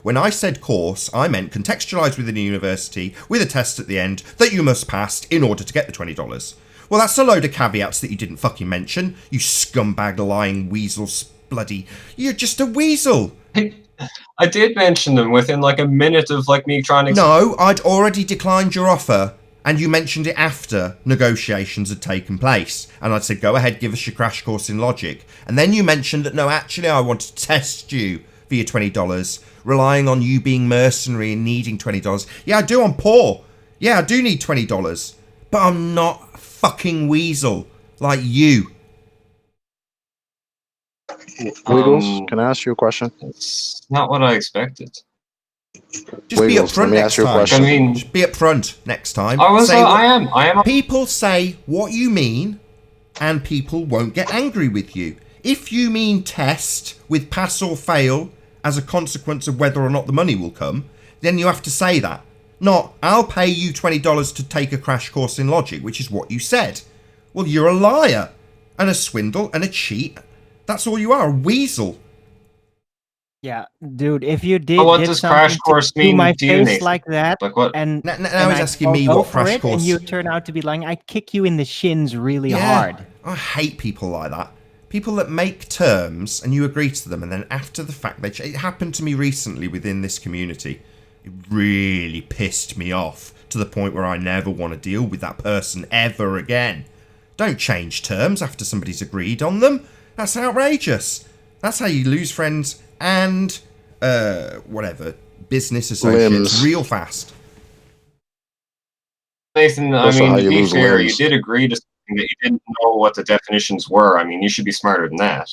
When I said course, I meant contextualised within a university with a test at the end that you must pass in order to get the $20. Well, that's a load of caveats that you didn't fucking mention. You scumbag, lying weasel, bloody... You're just a weasel. I did mention them within like a minute of like me trying to. No, I'd already declined your offer, and you mentioned it after negotiations had taken place. And I'd said, go ahead, give us your crash course in logic. And then you mentioned that, no, actually, I want to test you for your $20, relying on you being mercenary and needing $20. Yeah, I do, I'm poor. Yeah, I do need $20. But I'm not a fucking weasel like you. Wiggles, can I ask you a question? It's not what I expected. Just be Wiggles, upfront let me next ask you a time. question. I mean, Just be upfront next time. I am. People say what you mean, and people won't get angry with you. If you mean test with pass or fail as a consequence of whether or not the money will come, then you have to say that. Not, I'll pay you $20 to take a crash course in logic, which is what you said. Well, you're a liar, and a swindle, and a cheat. That's all you are, a weasel. Yeah, dude, if you did, But what did does something crash course to mean my to you, face Nathan? like that, Like what? and Now and he's I asking me go what for crash it, course. and you turn out to be lying, I kick you in the shins really Yeah, hard. I hate people like that. People that make terms and you agree to them, and then after the fact, it happened to me recently within this community. It really pissed me off to the point where I never want to deal with that person ever again. Don't change terms after somebody's agreed on them. That's outrageous. That's how you lose friends and whatever business associates Limbs. real fast. Nathan, I Also how mean, to you be lose fair, you limbs. did agree to something that you didn't know what the definitions were. I mean, you should be smarter than that.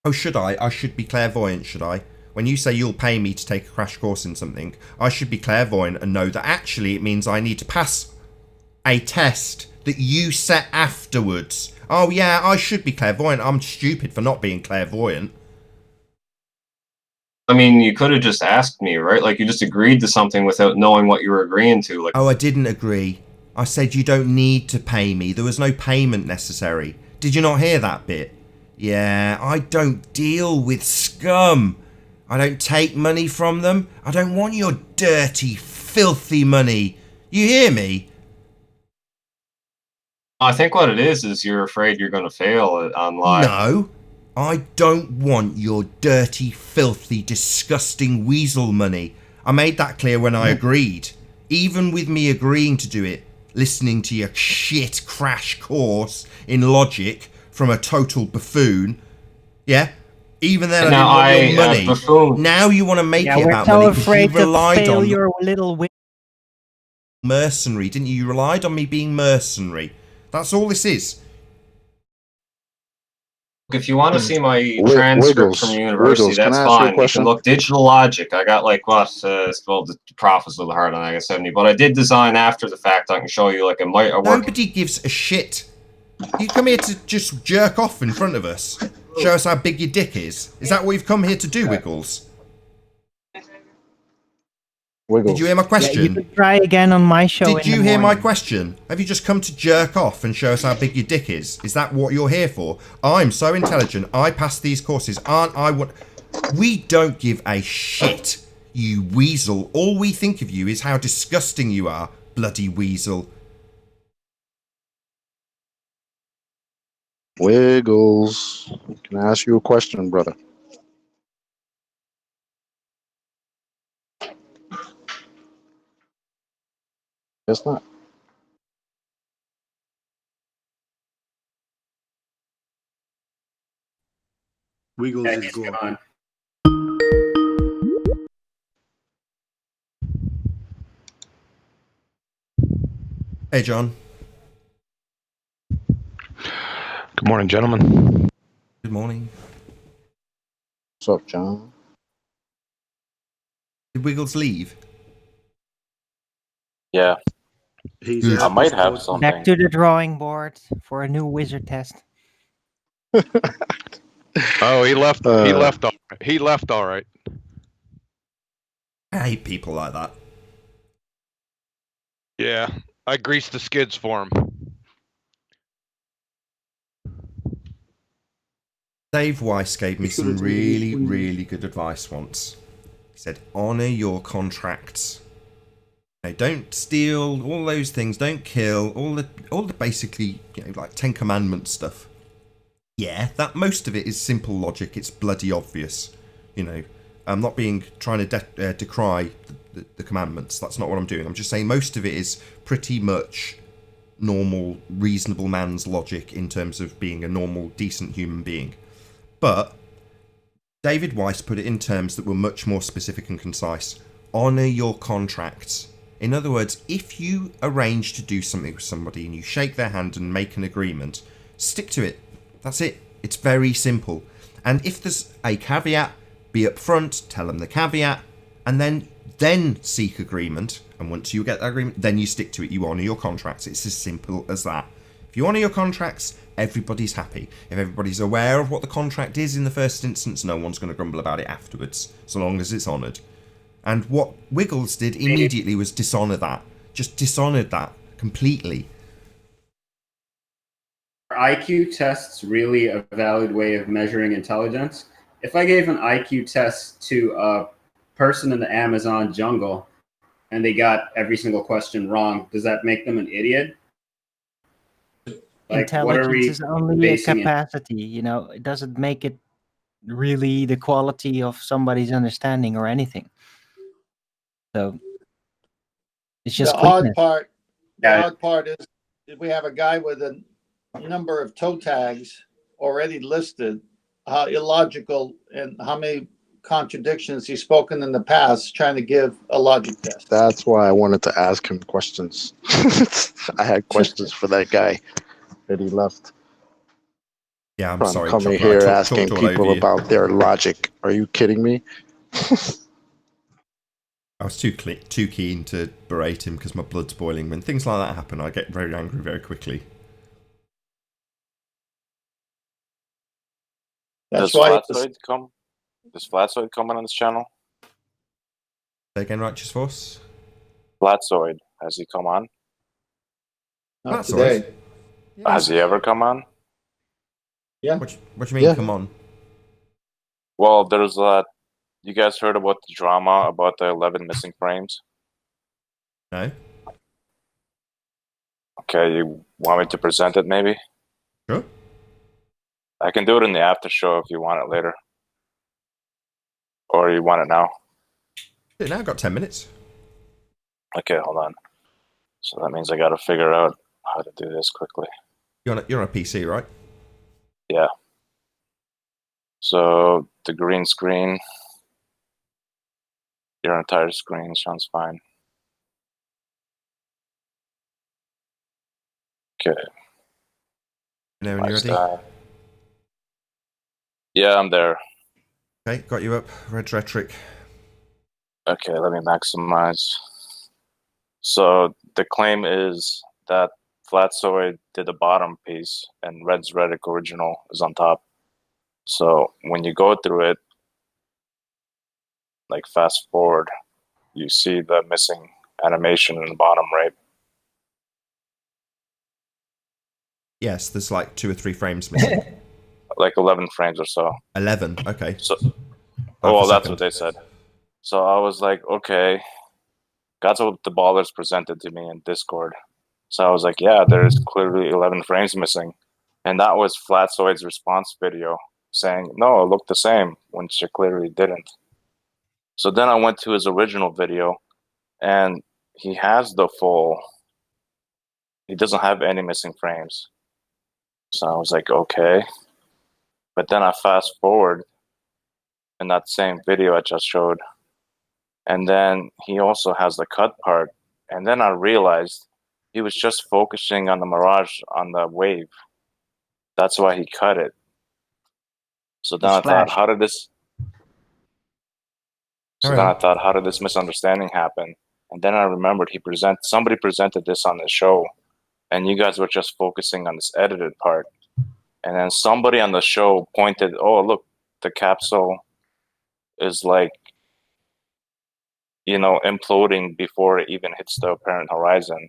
Oh, should I? I should be clairvoyant, should I? When you say you'll pay me to take a crash course in something, I should be clairvoyant and know that actually it means I need to pass a test that you set afterwards. Oh yeah, I should be clairvoyant. I'm stupid for not being clairvoyant. I mean, you could have just asked me, right? Like, you just agreed to something without knowing what you were agreeing to. Like, Oh, I didn't agree. I said you don't need to pay me. There was no payment necessary. Did you not hear that bit? Yeah, I don't deal with scum. I don't take money from them. I don't want your dirty, filthy money. You hear me? I think what it is you're afraid you're going to fail on live. No, I don't want your dirty, filthy, disgusting weasel money. I made that clear when I agreed. Even with me agreeing to do it, listening to your shit crash course in logic from a total buffoon. Yeah? Even then Now I didn't want your money. buffoon. Now you want to make Yeah, it we're about so money because afraid you to relied fail on... your little mercenary, didn't you? You relied on me being mercenary. That's all this is. If you want to see my transcript from university, that's fine. You can look digital logic. I got like what? Well, the prof was a little hard on. I got 70, but I did design after the fact. I can show you like a work. Nobody gives a shit. You come here to just jerk off in front of us. Show us how big your dick is. Is that what you've come here to do, Wiggles? Did you hear my question? Yeah, you could try again on my show. Did you hear my question? Have you just come to jerk off and show us how big your dick is? Is that what you're here for? I'm so intelligent. I passed these courses. Aren't I? What? We don't give a shit, you weasel. All we think of you is how disgusting you are, bloody weasel. Wiggles, can I ask you a question, brother? Guess not. Wiggles is gone. Hey, John. Good morning, gentlemen. Good morning. What's up, John? Did Wiggles leave? Yeah. I might have something. Back to the drawing board for a new wizard test. Oh, he left. He left. He left. All right. I hate people like that. Yeah, I greased the skids for him. Dave Weiss gave me some really, really good advice once. He said, honour your contracts. No, don't steal, all those things, don't kill, all the basically, like 10 Commandments stuff. Yeah, that most of it is simple logic, it's bloody obvious. I'm not trying to decry the commandments, that's not what I'm doing. I'm just saying most of it is pretty much normal, reasonable man's logic in terms of being a normal, decent human being. But David Weiss put it in terms that were much more specific and concise. Honour your contracts. In other words, if you arrange to do something with somebody and you shake their hand and make an agreement, stick to it. That's it. It's very simple. And if there's a caveat, be upfront, tell them the caveat, and then seek agreement. And once you get that agreement, then you stick to it. You honour your contracts. It's as simple as that. If you honour your contracts, everybody's happy. If everybody's aware of what the contract is in the first instance, no one's going to grumble about it afterwards, so long as it's honoured. And what Wiggles did immediately was dishonour that. Just dishonoured that completely. Are IQ tests really a valid way of measuring intelligence? If I gave an IQ test to a person in the Amazon jungle and they got every single question wrong, does that make them an idiot? Like, Intelligence is only a capacity, it doesn't make it really the quality of somebody's understanding or anything. So it's just the quickness. odd part is we have a guy with a number of toe tags already listed, how illogical and how many contradictions he's spoken in the past trying to give a logic test. That's why I wanted to ask him questions. I had questions for that guy that he left. Yeah, I'm sorry. Coming here asking people about their logic. Are you kidding me? I was too keen to berate him because my blood's boiling. When things like that happen, I get very angry very quickly. Does Flatsoid come on this channel? Say again, Righteous Force? Flatsoid, has he come on? Not today. Yeah. Has he ever come on? Yeah. What do you mean, come on? Well, there's that. You guys heard about the drama about the 11 missing frames? No. Okay, you want me to present it maybe? Sure. I can do it in the after show if you want it later. Or you want it now? Now I've got 10 minutes. Okay, hold on. So that means I gotta figure out how to do this quickly. You're on a PC, right? Yeah. So the green screen. Your entire screen sounds fine. Okay. There, when you're ready. Yeah, I'm there. Okay, got you up. Red rhetoric. Okay, let me maximize. So the claim is that Flatsoid did the bottom piece and Red's Rhetoric original is on top. So when you go through it, like fast forward, you see the missing animation in the bottom right. Yes, there's like 2 or 3 frames missing. Like 11 frames or so. 11, okay. So, oh, well, that's what they said. So I was like, okay, that's what the ballers presented to me in Discord. So I was like, yeah, there's clearly 11 frames missing. And that was Flatsoid's response video saying, no, it looked the same, when she clearly didn't. So then I went to his original video, and he has the full, he doesn't have any missing frames. So I was like, okay. But then I fast forward in that same video I just showed, and then he also has the cut part. And then I realized he was just focusing on the mirage, on the wave. That's why he cut it. So then I thought, how did this misunderstanding happen? And then I remembered somebody presented this on the show, and you guys were just focusing on this edited part. And then somebody on the show pointed, oh, look, the capsule is like, imploding before it even hits the apparent horizon.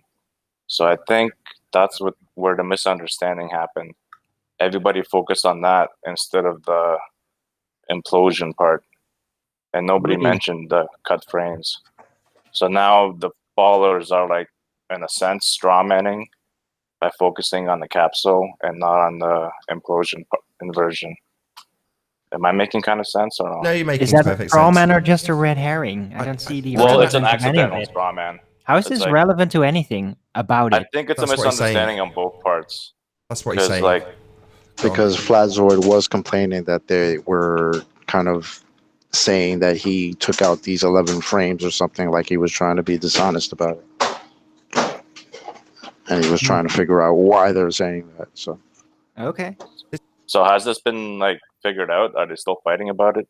So I think that's where the misunderstanding happened. Everybody focused on that instead of the implosion part. And nobody mentioned the cut frames. So now the ballers are like, in a sense, strawmanning by focusing on the capsule and not on the implosion inversion. Am I making kind of sense or not? No, you're making perfect sense. Is that a straw man sense. or just a red herring? I don't see the. Well, it's an relevance of any of accidental it. straw man. How is this relevant to anything about it? I think it's a misunderstanding on both parts. That's what he's saying. Because Flatzoid was complaining that they were kind of saying that he took out these 11 frames or something, like he was trying to be dishonest about it. And he was trying to figure out why they're saying that. So okay. So has this been figured out? Are they still fighting about it?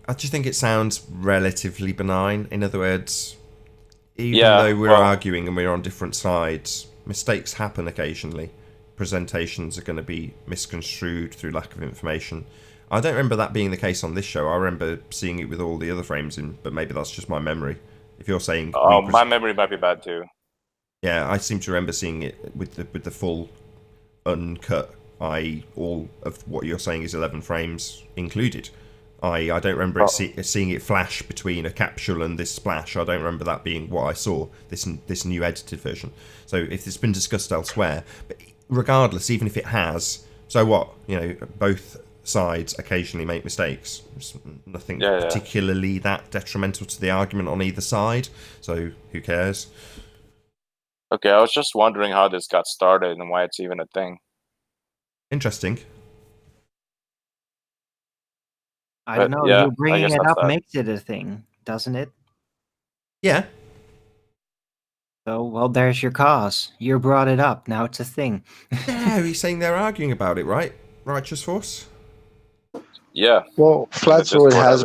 I just think it sounds relatively benign. In other words, even though we're arguing and we're on different sides, mistakes happen occasionally. Presentations are going to be misconstrued through lack of information. I don't remember that being the case on this show. I remember seeing it with all the other frames in, but maybe that's just my memory. If you're saying, my memory might be bad too. Yeah, I seem to remember seeing it with the full uncut. I.e., all of what you're saying is 11 frames included. I don't remember seeing it flash between a capsule and this splash. I don't remember that being what I saw. This new edited version. So if it's been discussed elsewhere, but regardless, even if it has, so what? Both sides occasionally make mistakes. There's nothing particularly that detrimental to the argument on either side. So who cares? Okay, I was just wondering how this got started and why it's even a thing. Interesting. I don't know. You bringing it up makes it a thing, doesn't it? Yeah. So, well, there's your cause. You brought it up. Now it's a thing. Yeah, he's saying they're arguing about it, right? Righteous Force? Yeah. Well, Flatzoid has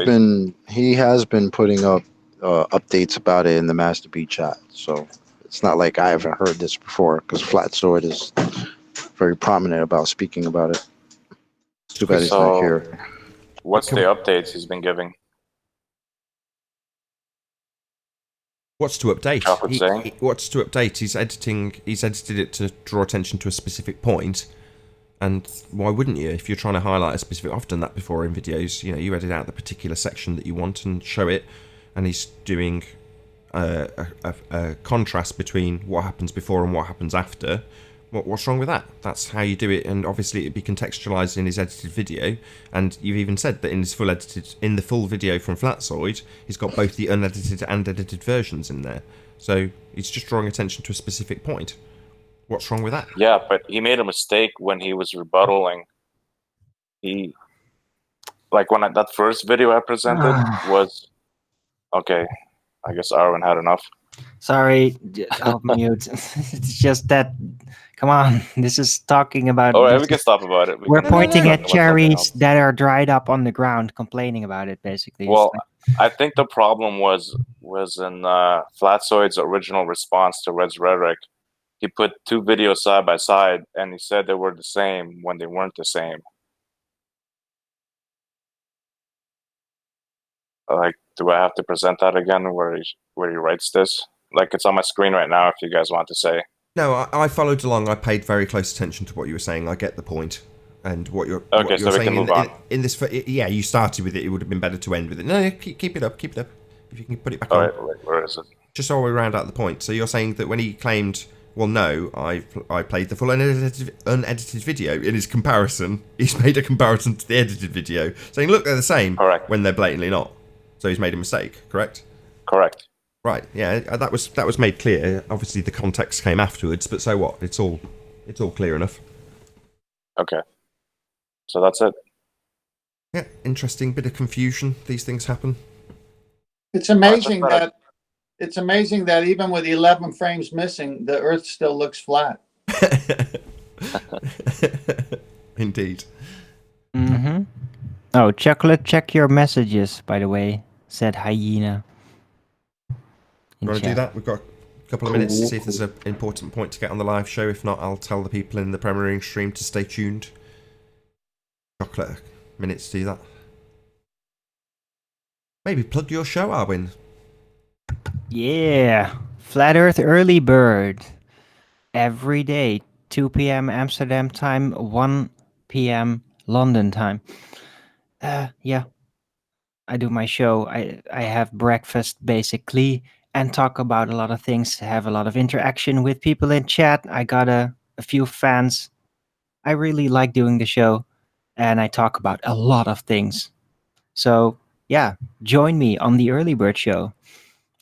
been putting up updates about it in the Master B chat. So it's not like I haven't heard this before, because Flatzoid is very prominent about speaking about it. It's too bad he's not here. What's the updates he's been giving? What's to update? What's to update? He's edited it to draw attention to a specific point. And why wouldn't you? If you're trying to highlight a specific... I've done that before in videos. You edit out the particular section that you want and show it. And he's doing a contrast between what happens before and what happens after. What's wrong with that? That's how you do it, and obviously it'd be contextualized in his edited video. And you've even said that in the full video from Flatzoid, he's got both the unedited and edited versions in there. So he's just drawing attention to a specific point. What's wrong with that? Yeah, but he made a mistake when he was rebuttaling. That first video I presented was okay. I guess Arwen had enough. Sorry, I'll mute. It's just that. Come on, this is talking about. All right, we can stop about it. We're pointing talk at about something cherries else. that are dried up on the ground, complaining about it. Basically, It's Well, like- I think the problem was in Flatsoid's original response to Red's rhetoric. He put two videos side by side, and he said they were the same when they weren't the same. Like, do I have to present that again where he writes this? Like, it's on my screen right now if you guys want to say. No, I followed along. I paid very close attention to what you were saying. I get the point. And what you're, Okay, what you're so we saying can move on. in this, yeah, you started with it. It would have been better to end with it. No, keep it up, keep it up. If you can put it back on. Right, where is it? Just so we round out the point. So you're saying that when he claimed, well, no, I played the full unedited video. In his comparison, he's made a comparison to the edited video, saying, look, they're the same. Correct. When they're blatantly not. So he's made a mistake. Correct. Correct. Right. Yeah, that was made clear. Obviously, the context came afterwards, but so what? It's all clear enough. Okay. So that's it. Yeah, interesting bit of confusion. These things happen. It's amazing that even with 11 frames missing, the Earth still looks flat. Indeed. Mm-hmm. Oh, Chocolate, check your messages, by the way, said Hyena. You want to do that? We've got a couple of minutes to see if there's an important point to get on the live show. If not, I'll tell the people in the premiering stream to stay tuned. Chocolate, a minute to do that. Maybe plug your show, Arwin. Yeah, Flat Earth Early Bird. Every day, 2 p.m. Amsterdam time, 1 p.m. London time. Yeah, I do my show. I have breakfast basically and talk about a lot of things. Have a lot of interaction with people in chat. I got a few fans. I really like doing the show, and I talk about a lot of things. So yeah, join me on the Early Bird Show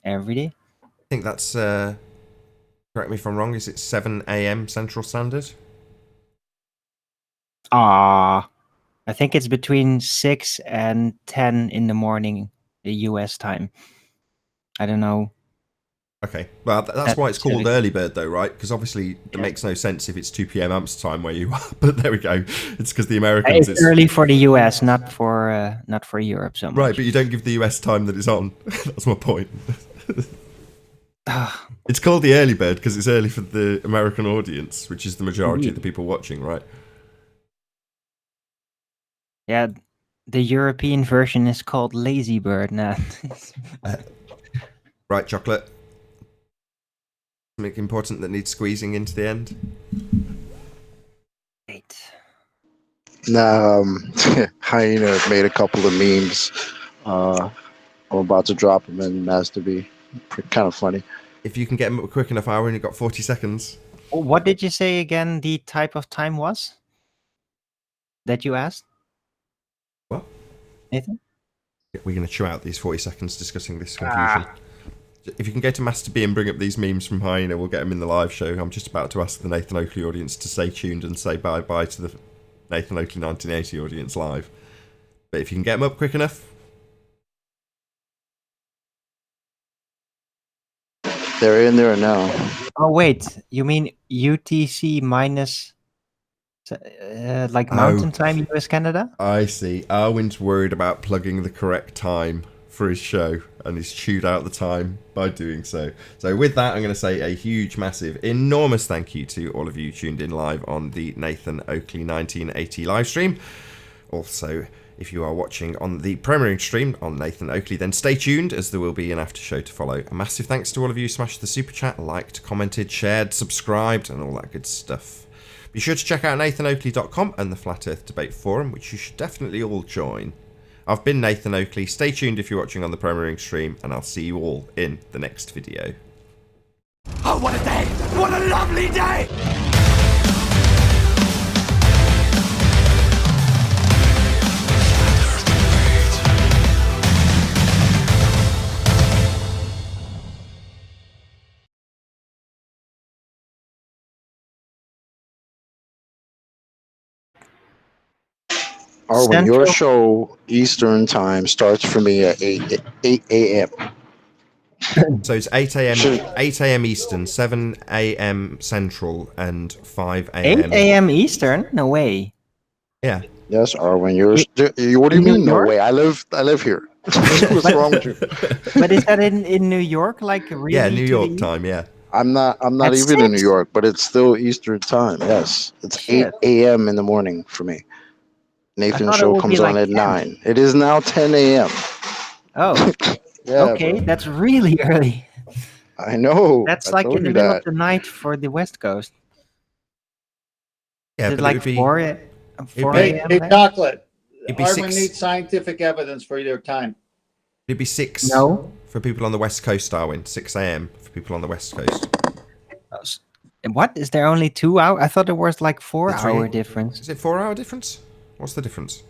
every day. I think that's, correct me if I'm wrong, is it 7 a.m. Central Standard? I think it's between 6 and 10 in the morning, the US time. I don't know. Okay, well, that's why it's called Early Bird, though, right? Because obviously it makes no sense if it's 2 p.m. Amsterdam time where you are, but there we go. It's because the Americans... It's early for the US, not for Europe so much. Right, but you don't give the US time that it's on. That's my point. It's called the Early Bird because it's early for the American audience, which is the majority of the people watching, right? Yeah, the European version is called Lazy Bird now. Right, Chocolate. Something important that needs squeezing into the end? Nah, Hyena made a couple of memes. I'm about to drop them in Master B. Kind of funny. If you can get them up quick enough, I only got 40 seconds. What did you say again the type of time was that you asked? What? Nathan? We're going to chew out these 40 seconds discussing this confusion. If you can go to Master B and bring up these memes from Hyena, we'll get them in the live show. I'm just about to ask the Nathan Oakley audience to stay tuned and say bye-bye to the Nathan Oakley 1980 audience live. But if you can get them up quick enough... They're in there now. Oh, wait. You mean UTC minus... like mountain time, US, Canada? I see. Arwin's worried about plugging the correct time for his show, and he's chewed out the time by doing so. So with that, I'm going to say a huge, massive, enormous thank you to all of you tuned in live on the Nathan Oakley 1980 live stream. Also, if you are watching on the premiering stream on Nathan Oakley, then stay tuned as there will be an after show to follow. A massive thanks to all of you who smashed the super chat, liked, commented, shared, subscribed, and all that good stuff. Be sure to check out nathanoakley.com and the Flat Earth Debate Forum, which you should definitely all join. I've been Nathan Oakley. Stay tuned if you're watching on the premiering stream, and I'll see you all in the next video. Oh, what a day! What a lovely day! Arwin, your show Eastern time starts for me at 8 a.m. So it's 8 a.m. 8 a.m. Eastern, 7 a.m. Central, and 5 a.m. 8 a.m. Eastern? No way. Yeah. Yes, Arwen, what do you In New mean? No York? way. I live here. What's wrong with you? But is that in New York? Like really? Yeah, New to York the east? time. Yeah. I'm not At even in New 6? York, but it's still Eastern time. Yes, it's Shit. 8 a.m. in the morning for me. Nathan's thought it show would be comes on like at 10. 9. It is now 10 a.m. Oh, Yeah, okay. bro. That's really early. I know. That's I like told in the you middle that. of the night for the West Coast. Yeah, Is it but it like would be 4 Hey, a.m. hey, there? chocolate. it'd be Arwen 6. needs scientific evidence for your time. It'd be 6 No. for people on the West Coast, Darwin. 6 a.m. for people on the West Coast. What? Is there only 2 hours? I thought there was like The 4-hour 3 difference. Is it 4-hour difference? What's the difference?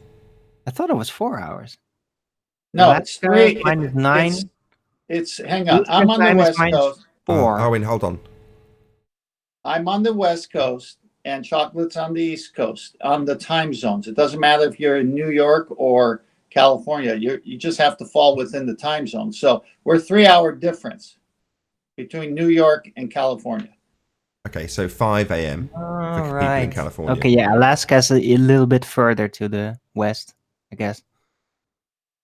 I thought it was 4 hours. No, it's Alaska 3. minus 9. It's hang on. Eastern I'm on the time is West minus Coast. 4. Darwin, hold on. I'm on the West Coast, and chocolate's on the East Coast on the time zones. It doesn't matter if you're in New York or California. You just have to fall within the time zone. So we're 3-hour difference between New York and California. Okay, so 5 a.m. for All people in right. California. Okay, yeah. Alaska's a little bit further to the west, I guess.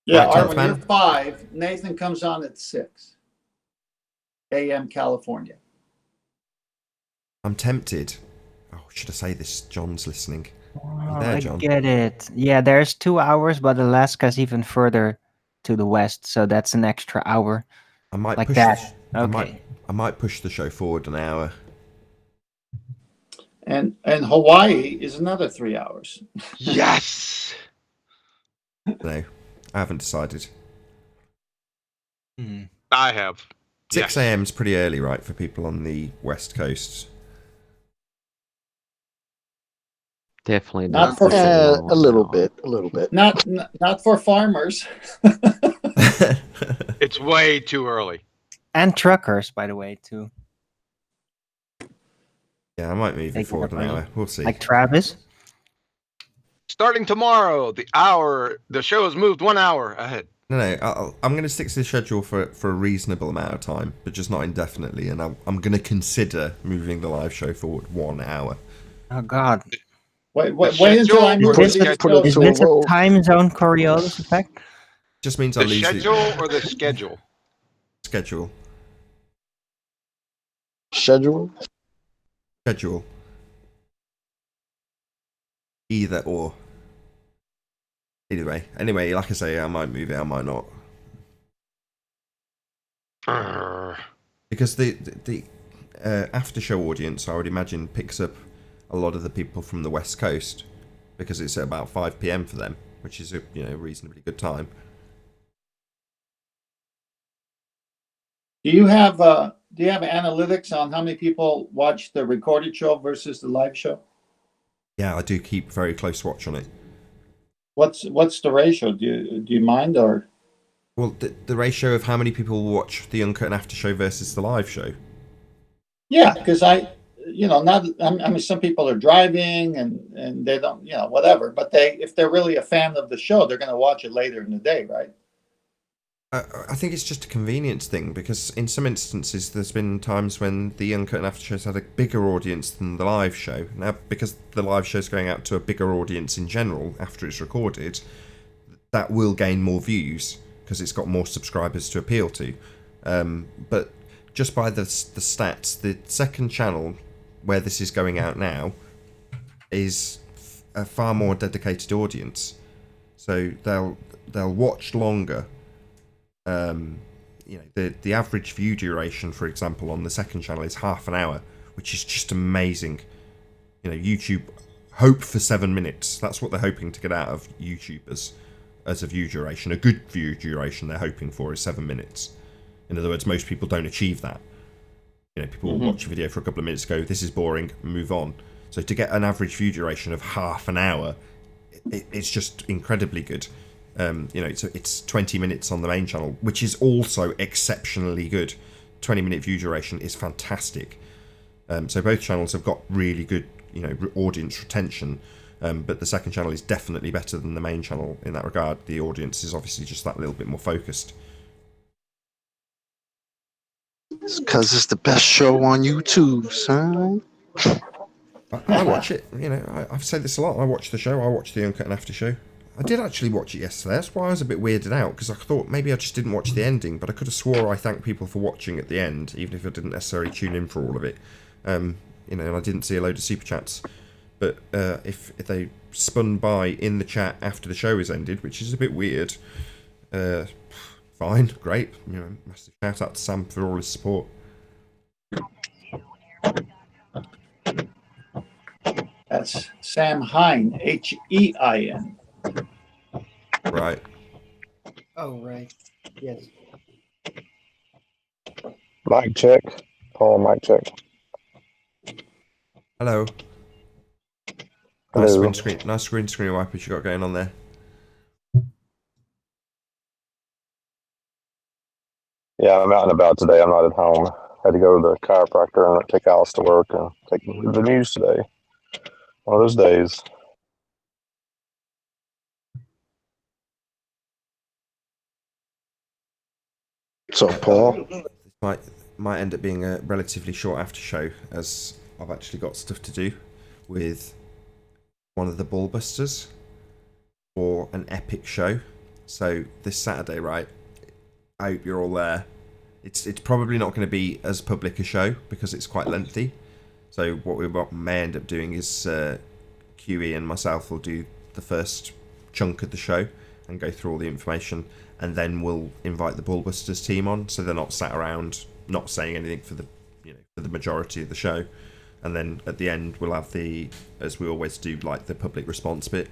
Yeah, Right, Arwen, man. you're 5. Nathan comes on at 6 a.m. California. I'm tempted. Oh, should I say this? John's listening. Are you Oh, there, I John? get it. Yeah, there's 2 hours, but Alaska's even further to the west, so that's an extra hour. I might Like push. that. I Okay. might push the show forward an hour. And Hawaii is another 3 hours. Yes. No, I haven't decided. I have. 6 Yes. a.m. is pretty early, right, for people on the West Coast. Definitely Not don't for push it a lower little now. bit, a little bit. Not for farmers. It's way too early. And truckers, by the way, too. Yeah, I might move Take it it forward up an early. hour. We'll see. Like Travis. Starting tomorrow, the show is moved 1 hour ahead. No, I'm going to stick to the schedule for a reasonable amount of time, but just not indefinitely. And I'm going to consider moving the live show forward 1 hour. Oh, God. Wait until I move Is to this, the show. is this a time zone Coriolis effect? Just means The I'll lose schedule or the schedule? Schedule. Schedule? Schedule. Either or. Either way. Anyway, like I say, I might move it, I might not. Because the after show audience, I would imagine, picks up a lot of the people from the West Coast, because it's at about 5 p.m. for them, which is a reasonably good time. Do you have analytics on how many people watch the recorded show versus the live show? Yeah, I do keep very close watch on it. What's the ratio? Do you mind or? Well, the ratio of how many people watch the Uncut and After Show versus the live show. Yeah, because I mean, some people are driving and they don't, whatever. But if they're really a fan of the show, they're going to watch it later in the day, right? I think it's just a convenience thing, because in some instances there's been times when the Uncut and After Shows had a bigger audience than the live show. Now, because the live show's going out to a bigger audience in general after it's recorded, that will gain more views because it's got more subscribers to appeal to. But just by the stats, the second channel where this is going out now is a far more dedicated audience, so they'll watch longer. The average view duration, for example, on the second channel is half an hour, which is just amazing. YouTube hope for 7 minutes. That's what they're hoping to get out of YouTubers as a view duration. A good view duration they're hoping for is 7 minutes. In other words, most people don't achieve that. People will watch a video for a couple of minutes, go, this is boring, move on. So to get an average view duration of half an hour, it's just incredibly good. It's 20 minutes on the main channel, which is also exceptionally good. 20-minute view duration is fantastic. So both channels have got really good, audience retention. But the second channel is definitely better than the main channel in that regard. The audience is obviously just that little bit more focused. It's because it's the best show on YouTube, son. I watch it. You know, I've said this a lot. I watch the show. I watch the Uncut and After show. I did actually watch it yesterday. That's why I was a bit weirded out, because I thought maybe I just didn't watch the ending, but I could have swore I thanked people for watching at the end, even if I didn't necessarily tune in for all of it. You know, and I didn't see a load of super chats. But if they spun by in the chat after the show is ended, which is a bit weird, fine, great. You know, massive shout out to Sam for all his support. That's Sam Hein, H-E-I-N. Right. Oh, right. Yes. Mic check. Paul, mic check. Hello. Hello. Nice green screen wipers you got going on there. Yeah, I'm out and about today. I'm not at home. Had to go to the chiropractor and take Alice to work and take the news today. One of those days. So, Paul? This might end up being a relatively short after show, as I've actually got stuff to do with one of the Ballbusters for an epic show. So this Saturday, right? I hope you're all there. It's probably not going to be as public a show because it's quite lengthy. So what we may end up doing is QE and myself will do the first chunk of the show and go through all the information, and then we'll invite the Ballbusters team on, so they're not sat around not saying anything for the majority of the show. And then at the end we'll have as we always do, like the public response bit.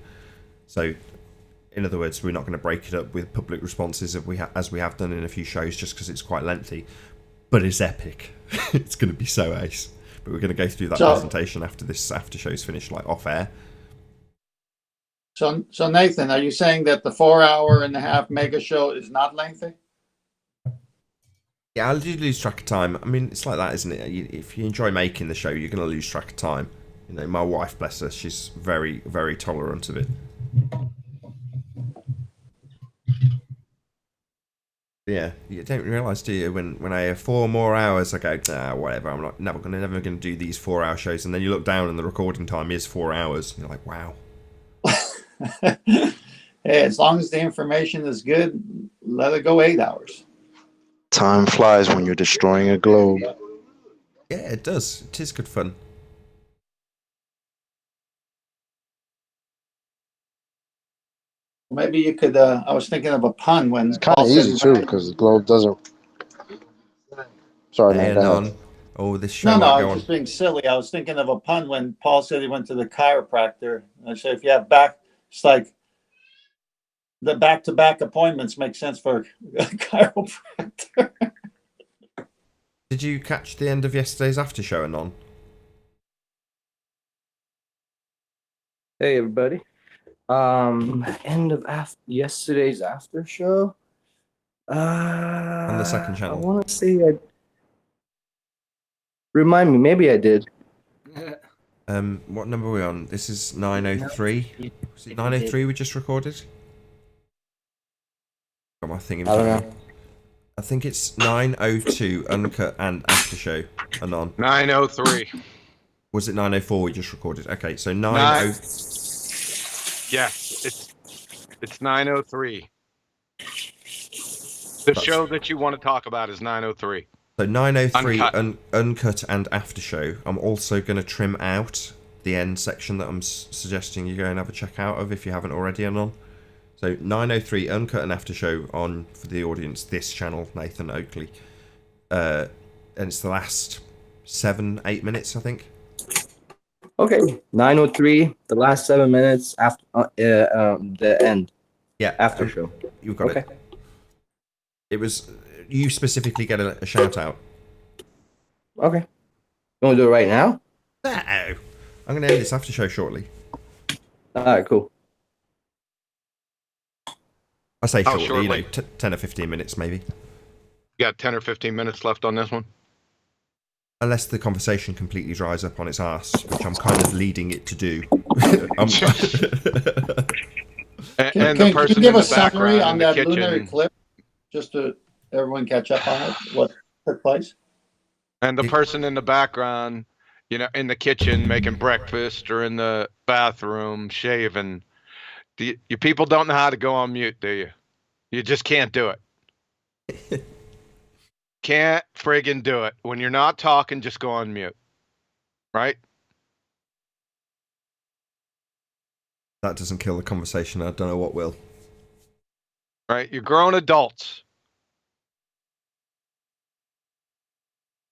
So in other words, we're not going to break it up with public responses as we have done in a few shows, just because it's quite lengthy, but it's epic. It's going to be so ace. But we're going to go through that presentation after this after show's finished, like off air. So Nathan, are you saying that the 4.5-hour mega show is not lengthy? Yeah, I do lose track of time. I mean, it's like that, isn't it? If you enjoy making the show, you're going to lose track of time. You know, my wife, bless her, she's very, very tolerant of it. Yeah, you don't realise, do you? When I have 4 more hours, I go, whatever. I'm like, never going to do these 4-hour shows. And then you look down, and the recording time is 4 hours. And you're like, wow. Hey, as long as the information is good, let it go 8 hours. Time flies when you're destroying a globe. Yeah, it does. It is good fun. Maybe you could. I was thinking of a pun when it's kind of easy too, because the globe doesn't. Sorry, man. On. Oh, this show. No, I was just being silly. I was thinking of a pun when Paul said he went to the chiropractor. I said, if you have it's like the back-to-back appointments make sense for a chiropractor. Did you catch the end of yesterday's after show, Anon? Hey, everybody. End of yesterday's after show. On the second channel. I want to say remind me, maybe I did. What number are we on? This is 903. Was it 903 we just recorded? Got my thing in front of me. I think it's 902 Uncut and After Show, Anon. 903. Was it 904 we just recorded? Okay, so 90. Yes, it's 903. The show that you want to talk about is 903. So 903 Uncut and After Show. I'm also going to trim out the end section that I'm suggesting you go and have a check out of if you haven't already, Anon. So 903 Uncut and After Show on, for the audience, this channel, Nathan Oakley. And it's the last 7-8 minutes, I think. Okay, 903, the last 7 minutes after the end. Yeah, after show. You got it. It was you specifically get a shout out. Okay, you want to do it right now? No, I'm going to end this after show shortly. All right, cool. I say shortly, you know, 10 or 15 minutes maybe. You got 10 or 15 minutes left on this one? Unless the conversation completely dries up on its arse, which I'm kind of leading it to do. Can you give a summary on that lunar eclipse, just to everyone catch up on it? What took place? And the person in the background, you know, in the kitchen making breakfast or in the bathroom shaving. You people don't know how to go on mute, do you? You just can't do it. Can't friggin' do it. When you're not talking, just go on mute. Right? That doesn't kill the conversation. I don't know what will. Right? You're grown adults.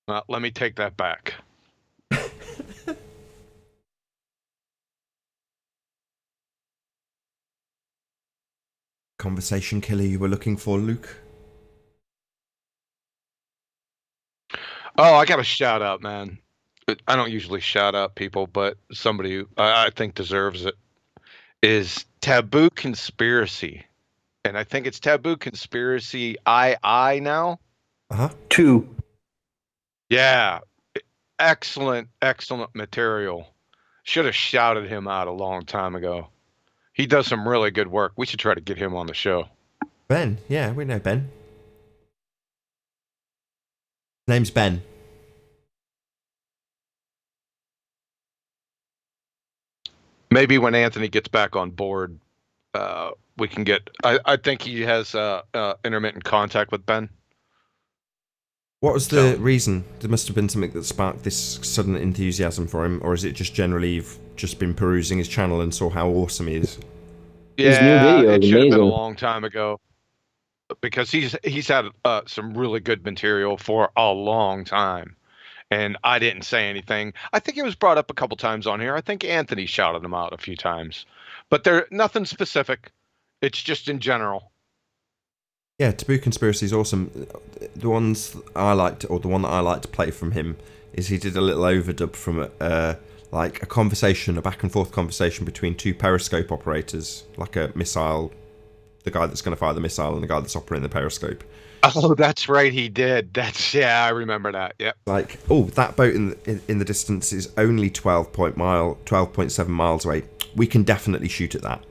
Well, let me take that back. Conversation killer you were looking for, Luke? Oh, I got a shout out, man. I don't usually shout out people, but somebody who I think deserves it is Taboo Conspiracy. And I think it's Taboo Conspiracy II now. Uh-huh. 2. Yeah. Excellent material. Should have shouted him out a long time ago. He does some really good work. We should try to get him on the show. Ben. Yeah, we know Ben. Name's Ben. Maybe when Anthony gets back on board, we can get... I think he has intermittent contact with Ben. What was the reason? There must have been something that sparked this sudden enthusiasm for him, or is it just generally you've just been perusing his channel and saw how awesome he is? His new video it is should have been a amazing. long time ago, because he's had some really good material for a long time, and I didn't say anything. I think it was brought up a couple times on here. I think Anthony shouted him out a few times, but they're nothing specific. It's just in general. Yeah, Taboo Conspiracy is awesome. The ones I liked, or the one that I like to play from him, is he did a little overdub from like a conversation, a back and forth conversation between two periscope operators, like a missile, the guy that's going to fire the missile and the guy that's operating the periscope. Oh, that's right, he did. I remember that. Yep. Like, oh, that boat in the distance is only 12.7 miles away. We can definitely shoot at that.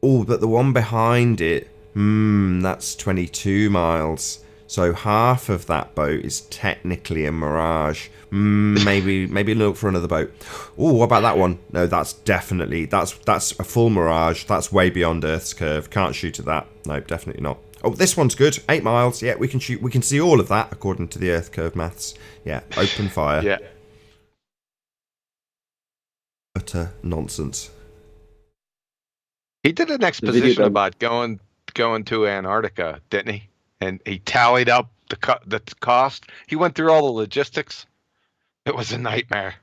Oh, but the one behind it, that's 22 miles. So half of that boat is technically a mirage. Maybe look for another boat. Oh, what about that one? No, that's definitely that's a full mirage. That's way beyond Earth's curve. Can't shoot at that. No, definitely not. Oh, this one's good. 8 miles. Yeah, we can shoot. We can see all of that according to the Earth curve maths. Yeah, open fire. Yeah. Utter nonsense. He did an exposition about going to Antarctica, didn't he? And he tallied up the cost. He went through all the logistics. It was a nightmare.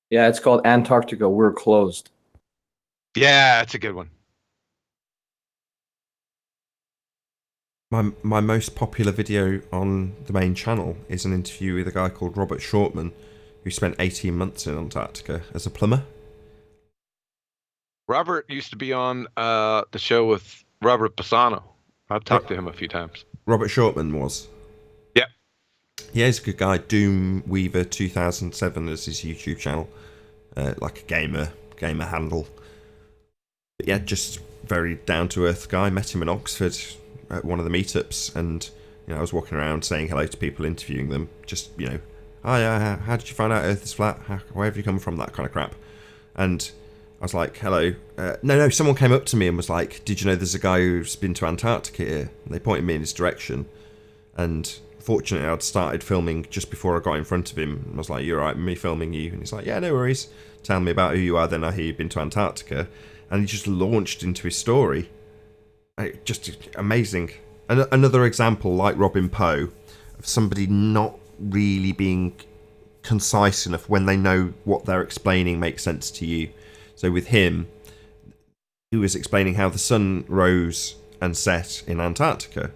Yeah, it's called Antarctica. We're closed. Yeah, that's a good one. My most popular video on the main channel is an interview with a guy called Robert Shortman, who spent 18 months in Antarctica as a plumber. Robert used to be on the show with Robert Pisano. I've talked to him a few times. Robert Shortman was? Yep. Yeah, he's a good guy. Doom Weaver 2007 is his YouTube channel. Like a gamer handle. But yeah, just very down-to-earth guy. Met him in Oxford at one of the meetups, and I was walking around saying hello to people, interviewing them. Just, oh yeah, how did you find out Earth is flat? Where have you come from? That kind of crap. And I was like, hello. No, someone came up to me and was like, did you know there's a guy who's been to Antarctica here? And they pointed me in his direction. And fortunately, I'd started filming just before I got in front of him. And I was like, you're right, me filming you. And he's like, yeah, no worries. Tell me about who you are, then I hear you've been to Antarctica. And he just launched into his story. Just amazing. Another example, like Robin Poe, of somebody not really being concise enough when they know what they're explaining makes sense to you. So with him, he was explaining how the sun rose and set in Antarctica,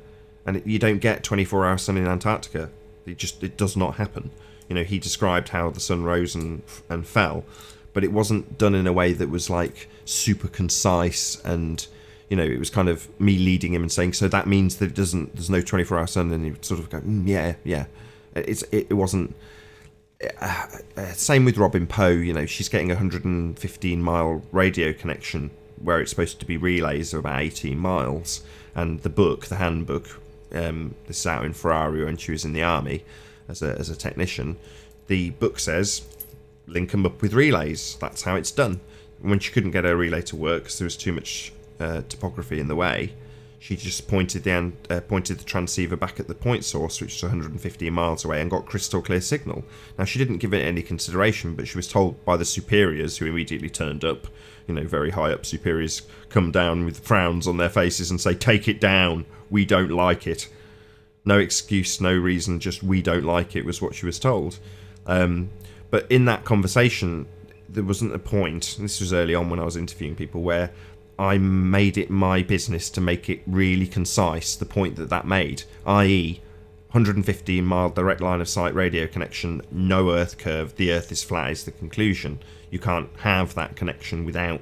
and you don't get 24-hour sun in Antarctica. It does not happen. He described how the sun rose and fell, but it wasn't done in a way that was like super concise, and it was kind of me leading him and saying, so that means that there's no 24-hour sun, and he would sort of go, yeah. It wasn't. Same with Robin Poe. She's getting a 115-mile radio connection where it's supposed to be relays of about 18 miles. And the handbook, this is out in Ferrari when she was in the army. as a technician. The book says link them up with relays. That's how it's done. When she couldn't get her relay to work because there was too much topography in the way, she just pointed the transceiver back at the point source, which was 115 miles away, and got crystal clear signal. Now, she didn't give it any consideration, but she was told by the superiors, who immediately turned up. Very high up superiors come down with frowns on their faces and say, "Take it down. We don't like it." No excuse, no reason, just "we don't like it" was what she was told. But in that conversation, there wasn't a point, this was early on when I was interviewing people, where I made it my business to make it really concise, the point that made, i.e. 115 mile direct line of sight radio connection, no earth curve, the earth is flat is the conclusion. You can't have that connection without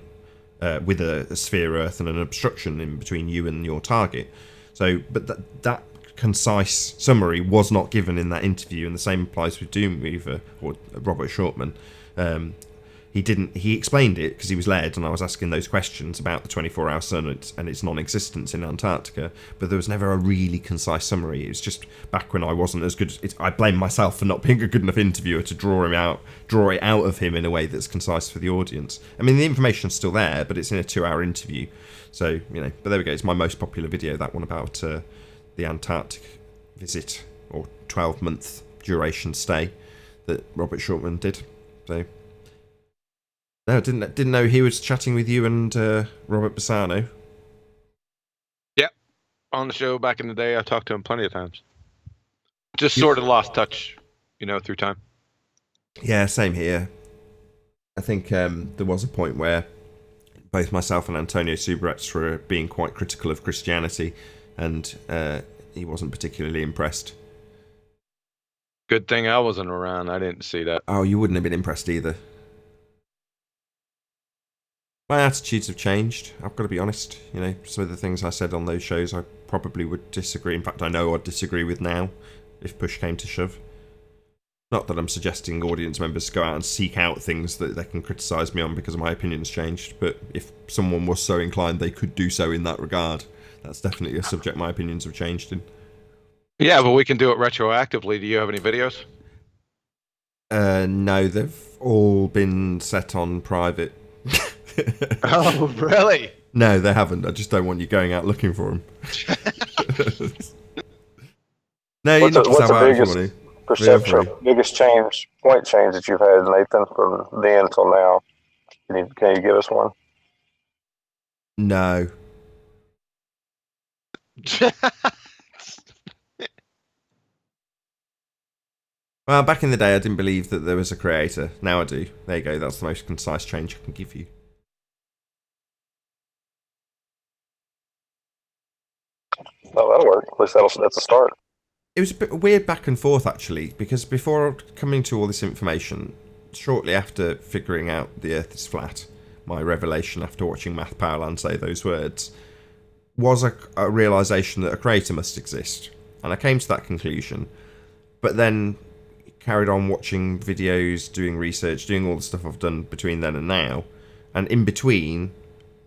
with a sphere earth and an obstruction in between you and your target. So, but that concise summary was not given in that interview, and the same applies with Doomweaver or Robert Shortman. He explained it because he was led, and I was asking those questions about the 24-hour sun and its non-existence in Antarctica, but there was never a really concise summary. It was just back when I wasn't as good. I blame myself for not being a good enough interviewer to draw it out of him in a way that's concise for the audience. I mean, the information's still there, but it's in a 2-hour interview. So, but there we go. It's my most popular video, that one about the Antarctic visit, or 12-month duration stay that Robert Shortman did. So... No, didn't know he was chatting with you and Robert Bassano. Yep, on the show back in the day. I talked to him plenty of times. Just sort of lost touch, through time. Yeah, same here. I think there was a point where both myself and Antonio Subrets were being quite critical of Christianity, and he wasn't particularly impressed. Good thing I wasn't around. I didn't see that. Oh, you wouldn't have been impressed either. My attitudes have changed, I've got to be honest. Some of the things I said on those shows I probably would disagree. In fact, I know I'd disagree with now, if push came to shove. Not that I'm suggesting audience members go out and seek out things that they can criticise me on because my opinion's changed, but if someone was so inclined, they could do so in that regard. That's definitely a subject my opinions have changed in. Yeah, but we can do it retroactively. Do you have any videos? No, they've all been set on private. Oh, really? No, they haven't. I just don't want you going out looking for them. No, you're not what's the biggest funny. perception, biggest point change that you've had, Nathan, from then till now? Can you give us one? No. Well, back in the day, I didn't believe that there was a creator. Now I do. There you go. That's the most concise change I can give you. Oh, that'll work. At least that's a start. It was a bit weird back and forth, actually, because before coming to all this information, shortly after figuring out the Earth is flat, my revelation after watching Math Powerland say those words, was a realisation that a creator must exist. And I came to that conclusion, but then carried on watching videos, doing research, doing all the stuff I've done between then and now, and in between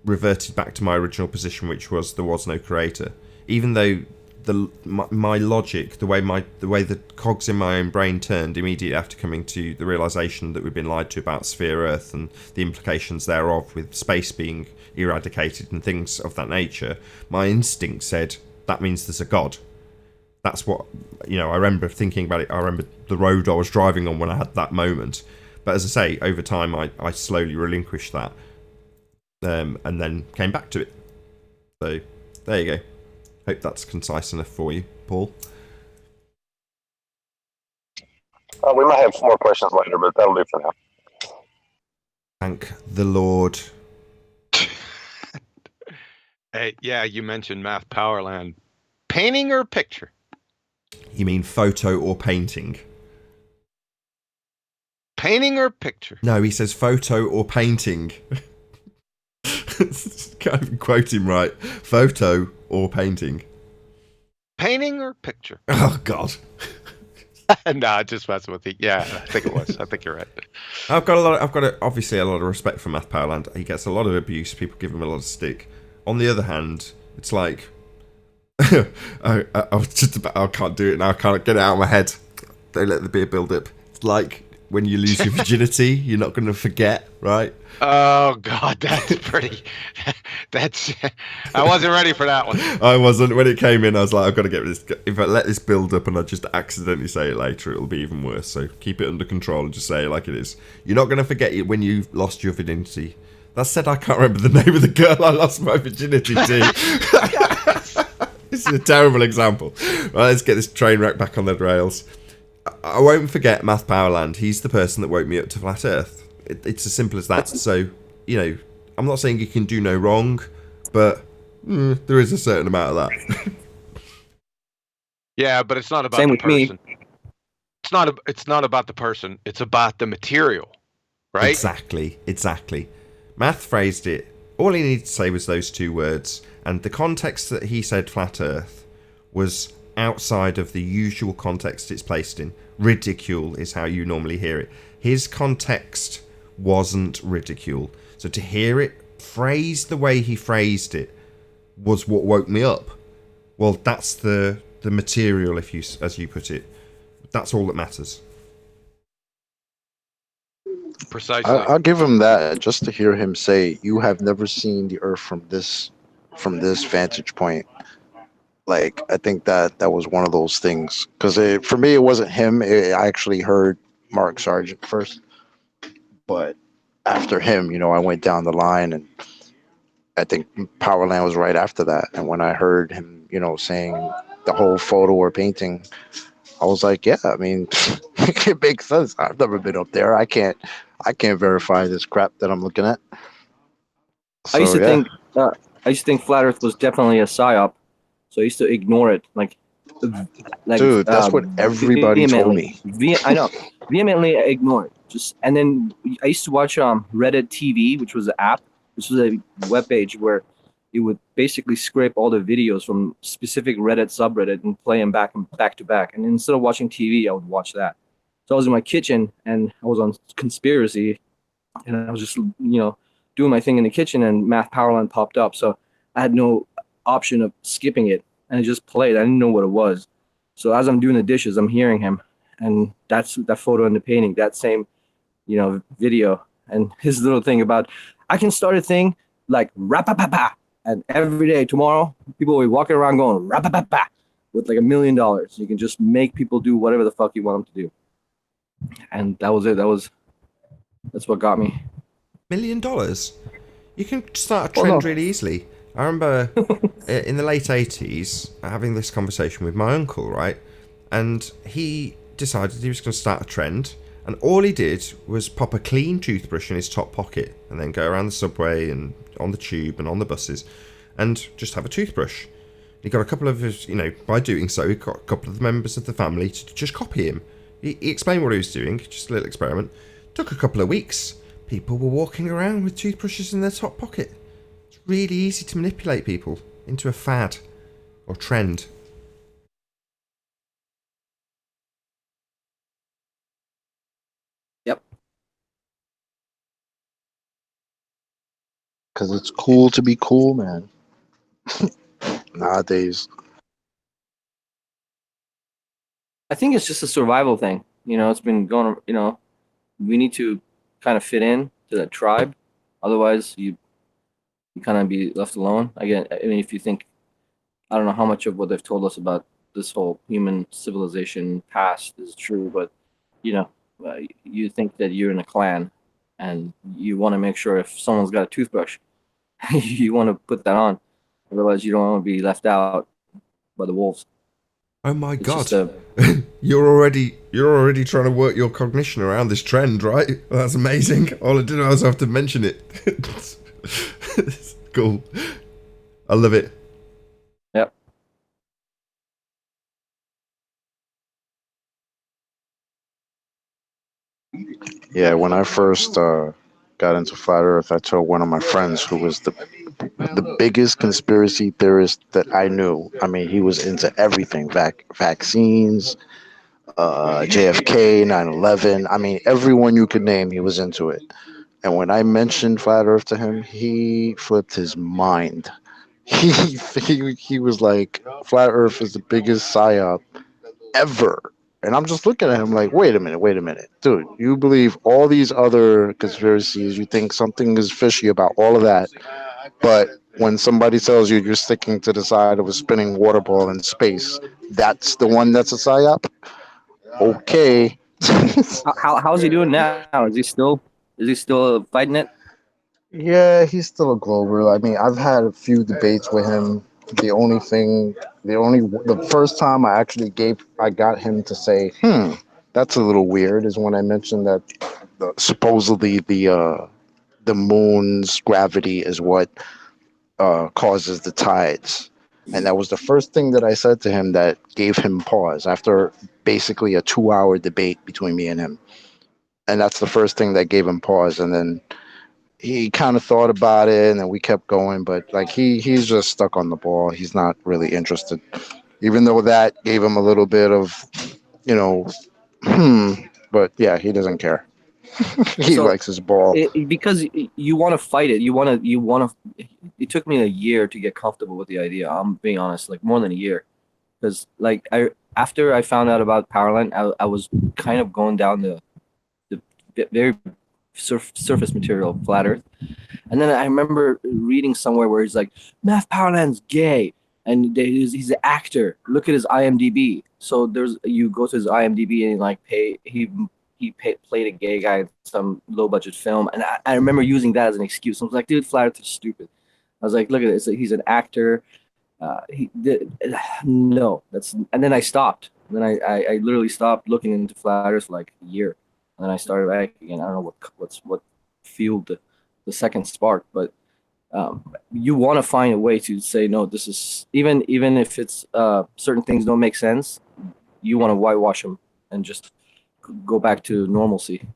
reverted back to my original position, which was there was no creator. Even though my logic, the way the cogs in my own brain turned immediately after coming to the realisation that we've been lied to about sphere Earth and the implications thereof with space being eradicated and things of that nature, my instinct said that means there's a God. That's what, I remember thinking about it. I remember the road I was driving on when I had that moment. But as I say, over time I slowly relinquished that and then came back to it. So there you go. Hope that's concise enough for you, Paul. We might have some more questions later, but that'll do for now. Thank the Lord. Hey, yeah, you mentioned Math Powerland. Painting or picture? You mean photo or painting? Painting or picture? No, he says photo or painting. Can't even quote him right. Photo or painting? Painting or picture? Oh, God. No, just messing with you. Yeah, I think it was. I think you're right. I've got obviously a lot of respect for Math Powerland. He gets a lot of abuse. People give him a lot of stick. On the other hand, it's like I can't do it now. I can't get it out of my head. Don't let the beer build up. It's like when you lose your virginity, you're not going to forget, right? Oh God, that's pretty. That's. I wasn't ready for that one. I wasn't. When it came in, I was like, I've got to get this. If I let this build up and I just accidentally say it later, it'll be even worse. So keep it under control and just say it like it is. You're not going to forget it when you lost your virginity. That said, I can't remember the name of the girl I lost my virginity to. This is a terrible example. Right, let's get this train wreck back on the rails. I won't forget Math Powerland. He's the person that woke me up to Flat Earth. It's as simple as that. So, you know, I'm not saying you can do no wrong, but there is a certain amount of that. Yeah, but it's not about Same the with me. person. It's not about the person. It's about the material, right? Exactly. Math phrased it. All he needed to say was those two words, and the context that he said Flat Earth was outside of the usual context it's placed in. Ridicule is how you normally hear it. His context wasn't ridicule. So to hear it phrased the way he phrased it was what woke me up. Well, that's the material, if you, as you put it. That's all that matters. Precisely. I'll give him that. Just to hear him say, "You have never seen the Earth from this vantage point." Like, I think that was one of those things. Because for me, it wasn't him. I actually heard Mark Sargent first, but after him, you know, I went down the line, and I think Powerland was right after that. And when I heard him, you know, saying the whole photo or painting, I was like, yeah, I mean, it makes sense. I've never been up there. I can't verify this crap that I'm looking at. I used So, to think Flat Earth was definitely a psyop, so I used to ignore it. Like dude, that's what everybody told me. I know, vehemently ignore it. And then I used to watch Reddit TV, which was an app. This was a web page where it would basically scrape all the videos from specific Reddit subreddit and play them back to back. And instead of watching TV, I would watch that. So I was in my kitchen and I was on Conspiracy, and I was just, you know, doing my thing in the kitchen, and Math Powerland popped up. So I had no option of skipping it, and it just played. I didn't know what it was. So as I'm doing the dishes, I'm hearing him, and that's that photo in the painting, that same, you know, video, and his little thing about, I can start a thing like rap-a-pa-pa, and every day tomorrow, people will be walking around going rap-a-pa-pa with like $1 million. You can just make people do whatever the fuck you want them to do. And that was it. That's what got me. $1 million? You can start a trend really easily. I remember in the late 80s having this conversation with my uncle, right? And he decided he was going to start a trend. And all he did was pop a clean toothbrush in his top pocket and then go around the subway and on the tube and on the buses and just have a toothbrush. He got a couple of his, you know, by doing so, he got a couple of the members of the family to just copy him. He explained what he was doing, just a little experiment. Took a couple of weeks. People were walking around with toothbrushes in their top pocket. It's really easy to manipulate people into a fad or trend. Yep. Because it's cool to be cool, man. Nowadays. I think it's just a survival thing. You know, it's been going, you know, we need to kind of fit in to that tribe. Otherwise, you kind of be left alone. Again, I mean, if you think, I don't know how much of what they've told us about this whole human civilization past is true, but, you know, you think that you're in a clan and you want to make sure if someone's got a toothbrush, you want to put that on. Otherwise, you don't want to be left out by the wolves. Oh my God! You're already trying to work your cognition around this trend, right? Well, that's amazing. All I did was have to mention it. It's cool. I love it. Yep. Yeah, when I first got into Flat Earth, I told one of my friends who was the biggest conspiracy theorist that I knew. I mean, he was into everything, vaccines, JFK, 9/11. I mean, everyone you could name, he was into it. And when I mentioned Flat Earth to him, he flipped his mind. He was like, Flat Earth is the biggest psyop ever. And I'm just looking at him like, wait a minute, dude. You believe all these other conspiracies. You think something is fishy about all of that. But when somebody tells you you're sticking to the side of a spinning water ball in space, that's the one that's a psyop? Okay. How's he doing now? Is he still fighting it? Yeah, he's still a glober. I mean, I've had a few debates with him. The first time I got him to say, that's a little weird, is when I mentioned that supposedly the moon's gravity is what causes the tides. And that was the first thing that I said to him that gave him pause after basically a 2-hour debate between me and him. And that's the first thing that gave him pause. And then he kind of thought about it, and then we kept going. But like he's just stuck on the ball. He's not really interested, even though that gave him a little bit of, you know, But yeah, he doesn't care. He So likes his ball. because you want to fight it, you want to. It took me a year to get comfortable with the idea. I'm being honest, like more than a year, because like after I found out about Powerline, I was kind of going down the very surface material, flat Earth, and then I remember reading somewhere where he's like, Math Powerline's gay, and he's an actor. Look at his IMDb. So you go to his IMDb and like played a gay guy in some low budget film, and I remember using that as an excuse. I was like, dude, flat Earth is stupid. I was like, look at this, he's an actor. He did no, and then I stopped. Then I literally stopped looking into flat Earth for like a year, and then I started back again. I don't know what fueled the second spark, but you want to find a way to say no. This is even if it's certain things don't make sense. You want to whitewash them and just go back to normalcy.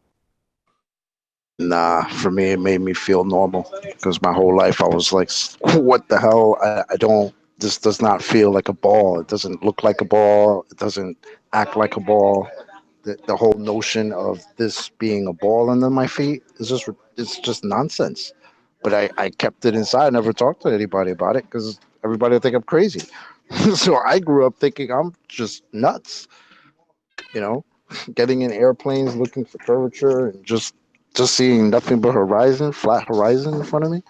Nah, for me, it made me feel normal because my whole life I was like, what the hell? I don't, this does not feel like a ball. It doesn't look like a ball. It doesn't act like a ball. The whole notion of this being a ball under my feet is it's just nonsense. But I kept it inside. I never talked to anybody about it because everybody would think I'm crazy. So I grew up thinking I'm just nuts, you know, getting in airplanes, looking for curvature, and just seeing nothing but flat horizon in front of me.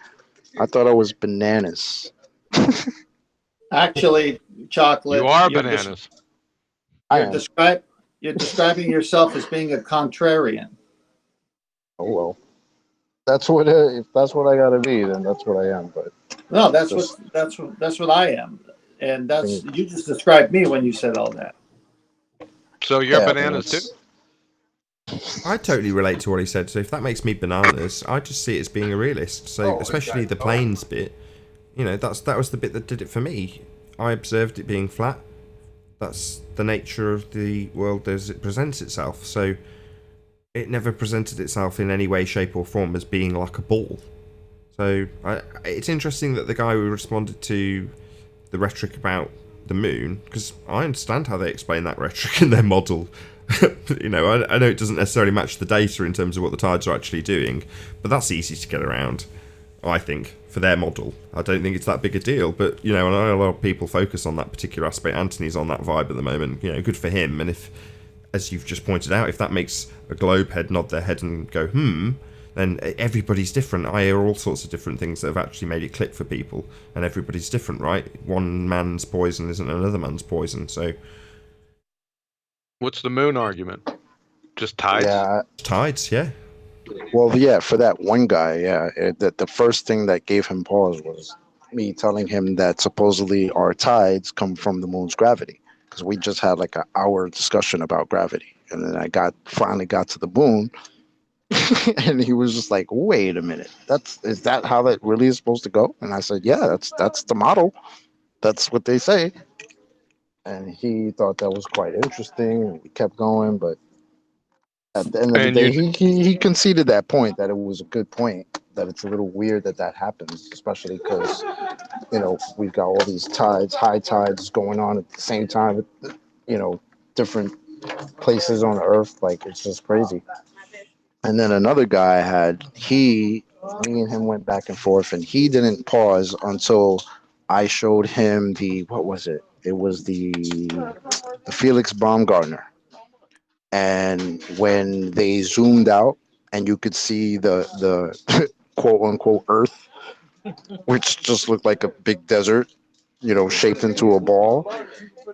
I thought I was bananas. Actually, Chocolate, You are bananas. You're describing yourself as being a contrarian. Oh well, that's what if that's what I gotta be, then that's what I am. But no, that's what I am, and you just described me when you said all that. So you're bananas too. I totally relate to what he said. So if that makes me bananas, I just see it as being a realist. So especially the planes bit, you know, that was the bit that did it for me. I observed it being flat. That's the nature of the world as it presents itself. So it never presented itself in any way, shape, or form as being like a ball. So it's interesting that the guy who responded to the rhetoric about the moon, because I understand how they explain that rhetoric in their model. You know, I know it doesn't necessarily match the data in terms of what the tides are actually doing, but that's easy to get around, I think, for their model. I don't think it's that big a deal, but, you know, I know a lot of people focus on that particular aspect. Anthony's on that vibe at the moment, you know, good for him. And if, as you've just pointed out, if that makes a globe head nod their head and go, then everybody's different. I hear all sorts of different things that have actually made it click for people, and everybody's different, right? One man's poison isn't another man's poison, so... What's the moon argument? Just tides? Yeah. Tides, yeah. Well, yeah, for that one guy, yeah. The first thing that gave him pause was me telling him that supposedly our tides come from the moon's gravity, because we just had like an hour discussion about gravity, and then I finally got to the moon, and he was just like, "Wait a minute, is that how that really is supposed to go?" And I said, "Yeah, that's the model. That's what they say." And he thought that was quite interesting. We kept going, but at the end of the day, he conceded that point, that it was a good point, that it's a little weird that happens, especially because, you know, we've got all these tides, high tides going on at the same time, you know, different places on the earth. Like, it's just crazy. And then another guy me and him went back and forth, and he didn't pause until I showed him what was it? It was the Felix Baumgartner. And when they zoomed out and you could see the quote unquote Earth, which just looked like a big desert, shaped into a ball.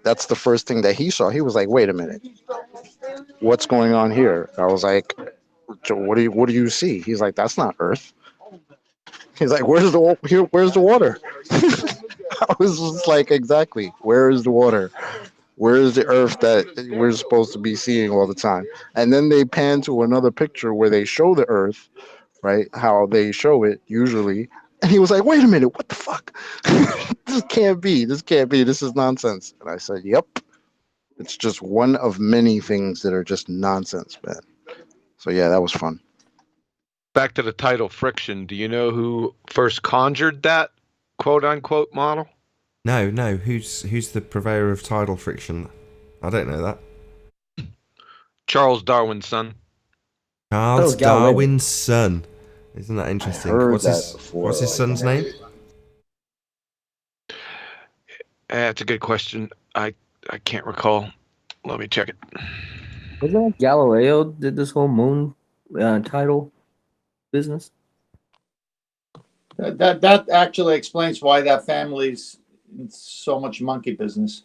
That's the first thing that he saw. He was like, "Wait a minute, what's going on here?" I was like, "What do you see?" He's like, "That's not Earth." He's like, Where's the water?" I was just like, "Exactly. Where is the water? Where is the Earth that we're supposed to be seeing all the time?" And then they pan to another picture where they show the Earth, right? How they show it usually. And he was like, "Wait a minute, what the fuck? This can't be. This can't be. This is nonsense." And I said, "Yep. It's just one of many things that are just nonsense, man." So yeah, that was fun. Back to the title friction. Do you know who first conjured that quote unquote model? No. Who's the purveyor of tidal friction? I don't know that. Charles Darwin's son. Charles Darwin's son. Isn't that interesting? What's his son's name? That's a good question. I can't recall. Let me check it. Wasn't it Galileo did this whole moon title business? That actually explains why that family's in so much monkey business.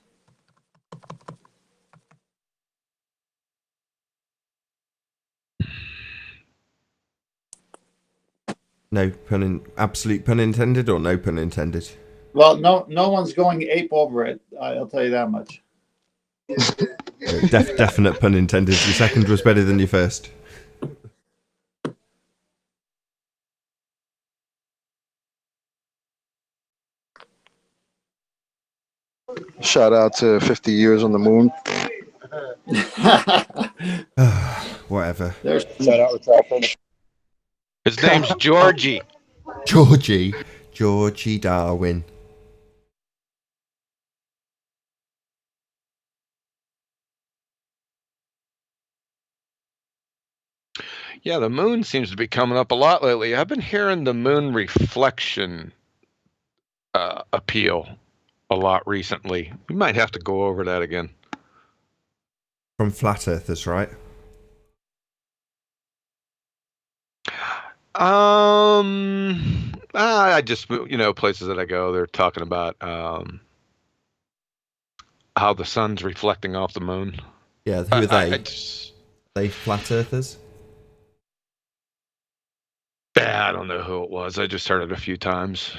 Absolute pun intended or no pun intended? Well, no one's going ape over it. I'll tell you that much. Definite pun intended. Your second was better than your first. Shout out to 50 years on the moon. Whatever. Shout out to His name's Georgie. Georgie Darwin. Yeah, the moon seems to be coming up a lot lately. I've been hearing the moon reflection appeal a lot recently. We might have to go over that again. From flat earthers, right? I just, places that I go, they're talking about how the sun's reflecting off the moon. Yeah, who are they? They flat earthers? I don't know who it was. I just heard it a few times.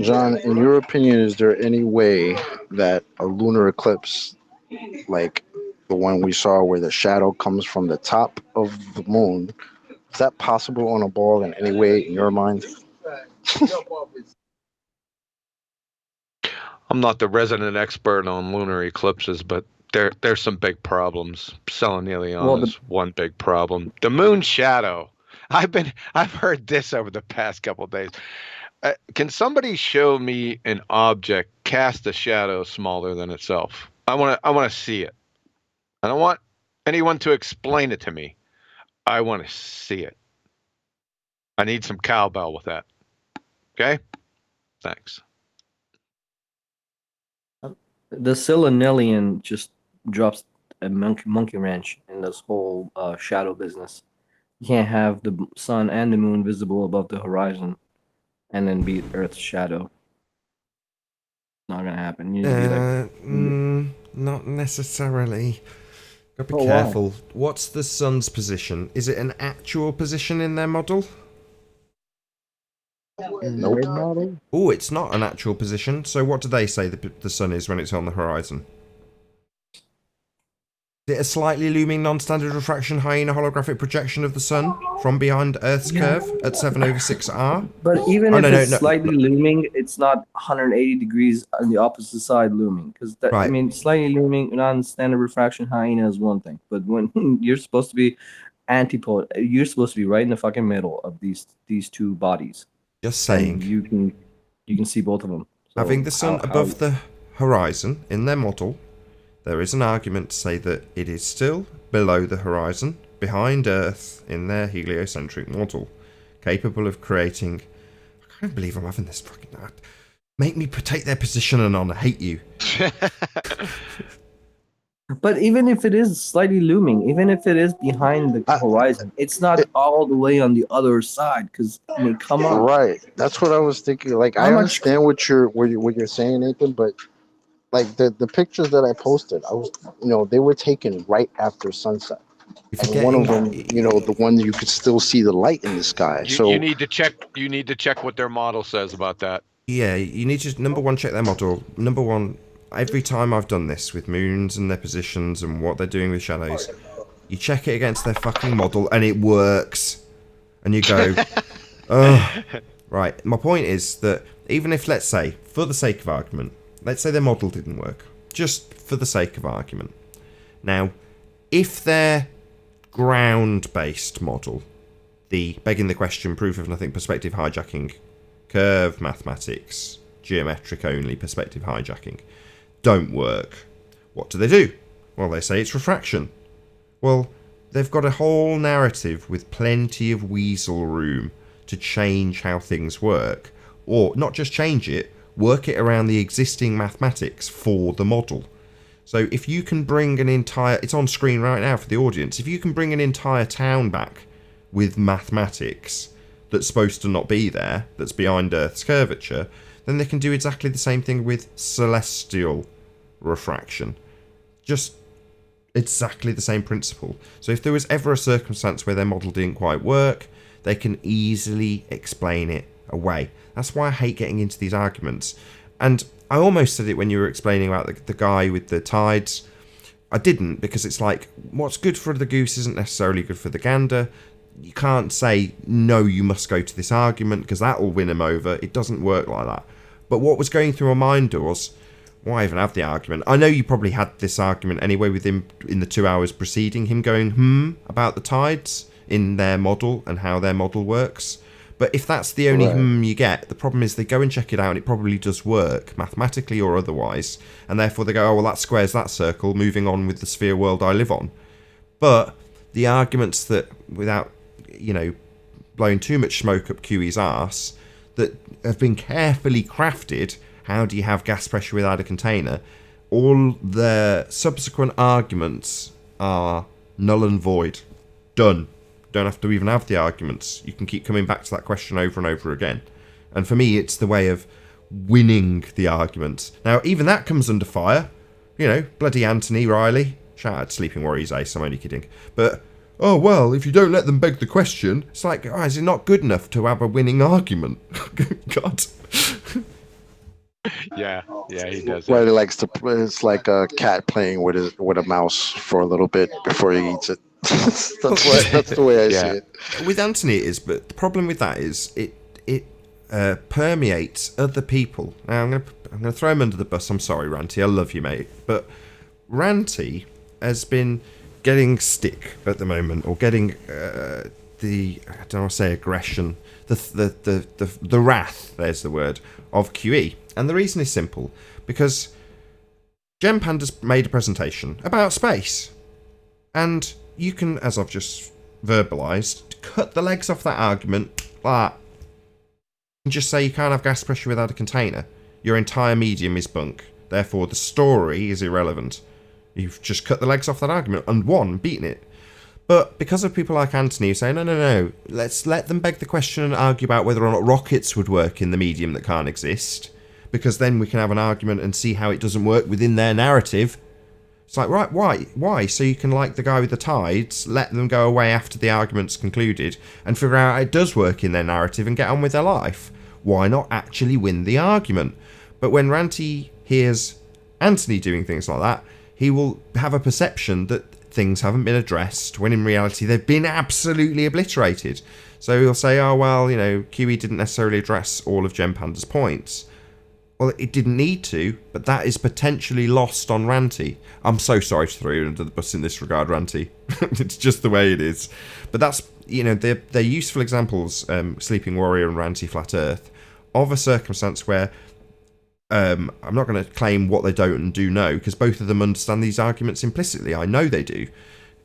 John, in your opinion, is there any way that a lunar eclipse, like the one we saw where the shadow comes from the top of the moon, is that possible on a ball in any way in your mind? I'm not the resident expert on lunar eclipses, but there's some big problems. Selenium is one big problem. The moon shadow. I've heard this over the past couple of days. Can somebody show me an object cast a shadow smaller than itself? I want to see it. I don't want anyone to explain it to me. I want to see it. I need some cowbell with that. Okay? Thanks. The Silonellian just drops a monkey wrench in this whole shadow business. You can't have the sun and the moon visible above the horizon and then beat Earth's shadow. Not gonna happen. You need to be like, not necessarily. Gotta be Oh, careful. Wow. What's the sun's position? Is it an actual position in their model? Nope. Oh, it's not an actual position. So what do they say the sun is when it's on the horizon? Is it a slightly looming non-standard refraction hyena holographic projection of the sun from behind Earth's curve at 7/6R? But even if it's slightly looming, it's not 180 degrees on the opposite side looming. Because I mean, slightly looming non-standard refraction hyena is one thing, but when you're supposed to be antipode, you're supposed to be right in the fucking middle of these two bodies. Just saying. And you can see both of them. So having the sun above the horizon in their model, there is an argument to say that it is still below the horizon, behind Earth in their heliocentric model, capable of creating... I can't believe I'm having this fucking... make me take their position and I'll hate you. But even if it is slightly looming, even if it is behind the horizon, it's not all the way on the other side. Because I mean, come on. Right. That's what I was thinking. Like, I understand what you're saying, Nathan, but like the pictures that I posted, I was, they were taken right after sunset. And one of them, the one you could still see the light in the sky. You need to check. You need to check what their model says about that. Yeah, you need to number one check their model. Number one, every time I've done this with moons and their positions and what they're doing with shadows, you check it against their fucking model and it works. And you go, oh, right. My point is that even if, let's say, for the sake of argument, let's say their model didn't work, just for the sake of argument. Now, if their ground-based model, the begging the question, proof of nothing, perspective hijacking, curve mathematics, geometric only, perspective hijacking, don't work, what do? Well, they say it's refraction. Well, they've got a whole narrative with plenty of weasel room to change how things work, or not just change it, work it around the existing mathematics for the model. So if you can bring an entire, it's on screen right now for the audience, if you can bring an entire town back with mathematics that's supposed to not be there, that's behind Earth's curvature, then they can do exactly the same thing with celestial refraction. Just exactly the same principle. So if there was ever a circumstance where their model didn't quite work, they can easily explain it away. That's why I hate getting into these arguments. And I almost said it when you were explaining about the guy with the tides. I didn't, because it's like, what's good for the goose isn't necessarily good for the gander. You can't say, no, you must go to this argument, because that will win him over. It doesn't work like that. But what was going through my mind was, why even have the argument? I know you probably had this argument anyway with him in the 2 hours preceding him going, about the tides in their model and how their model works. But if that's the only you get, the problem is they go and check it out and it probably does work, mathematically or otherwise. And therefore they go, oh, well, that squares that circle, moving on with the sphere world I live on. But the arguments that, without, blowing too much smoke up QE's arse, that have been carefully crafted, how do you have gas pressure without a container, all the subsequent arguments are null and void. Done. Don't have to even have the arguments. You can keep coming back to that question over and over again. And for me, it's the way of winning the argument. Now, even that comes under fire. Bloody Anthony Riley. Shout out to Sleeping Warriors Ace, I'm only kidding. But, oh, well, if you don't let them beg the question, it's like, oh, is it not good enough to have a winning argument? God. Yeah, he does. Well, he likes to. It's like a cat playing with a mouse for a little bit before he eats it. that's the way I see it. With Anthony it is, but the problem with that is it permeates other people. Now I'm gonna throw him under the bus. I'm sorry, Ranty. I love you, mate, but Ranty has been getting stick at the moment, or getting I don't want to say aggression, the wrath. There's the word of QE, and the reason is simple, because Gem Panda's made a presentation about space, and you can, as I've just verbalised, cut the legs off that argument like that. And just say you can't have gas pressure without a container. Your entire medium is bunk. Therefore, the story is irrelevant. You've just cut the legs off that argument and beaten it. But because of people like Anthony who say, no, let's let them beg the question and argue about whether or not rockets would work in the medium that can't exist, because then we can have an argument and see how it doesn't work within their narrative. It's like, right, why? So you can, like the guy with the tides, let them go away after the argument's concluded and figure out how it does work in their narrative and get on with their life. Why not actually win the argument? But when Ranty hears Anthony doing things like that, he will have a perception that things haven't been addressed, when in reality they've been absolutely obliterated. So he'll say, oh, well, QE didn't necessarily address all of Gem Panda's points. Well, it didn't need to, but that is potentially lost on Ranty. I'm so sorry to throw you under the bus in this regard, Ranty. It's just the way it is. But that's, they're useful examples, Sleeping Warrior and Ranty Flat Earth, of a circumstance where I'm not going to claim what they don't and do know, because both of them understand these arguments implicitly. I know they do.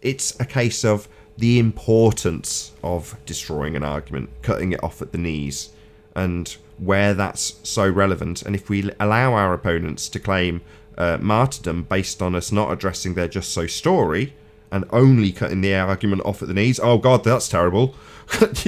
It's a case of the importance of destroying an argument, cutting it off at the knees, and where that's so relevant. And if we allow our opponents to claim martyrdom based on us not addressing their just so story and only cutting the argument off at the knees, oh God, that's terrible,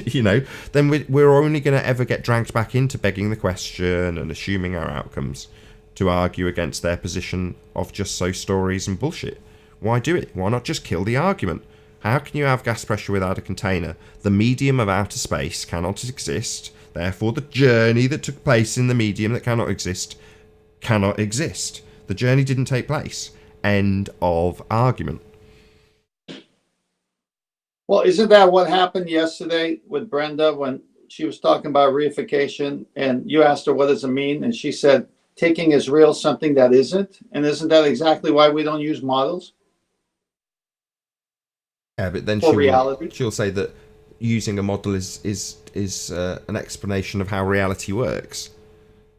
you know, then we're only going to ever get dragged back into begging the question and assuming our outcomes to argue against their position of just so stories and bullshit. Why do it? Why not just kill the argument? How can you have gas pressure without a container? The medium of outer space cannot exist. Therefore, the journey that took place in the medium that cannot exist. The journey didn't take place. End of argument. Well, isn't that what happened yesterday with Brenda when she was talking about reification and you asked her what does it mean? And she said, taking as real something that isn't. And isn't that exactly why we don't use models? Yeah, but then she'll say that using a model is an explanation of how reality works,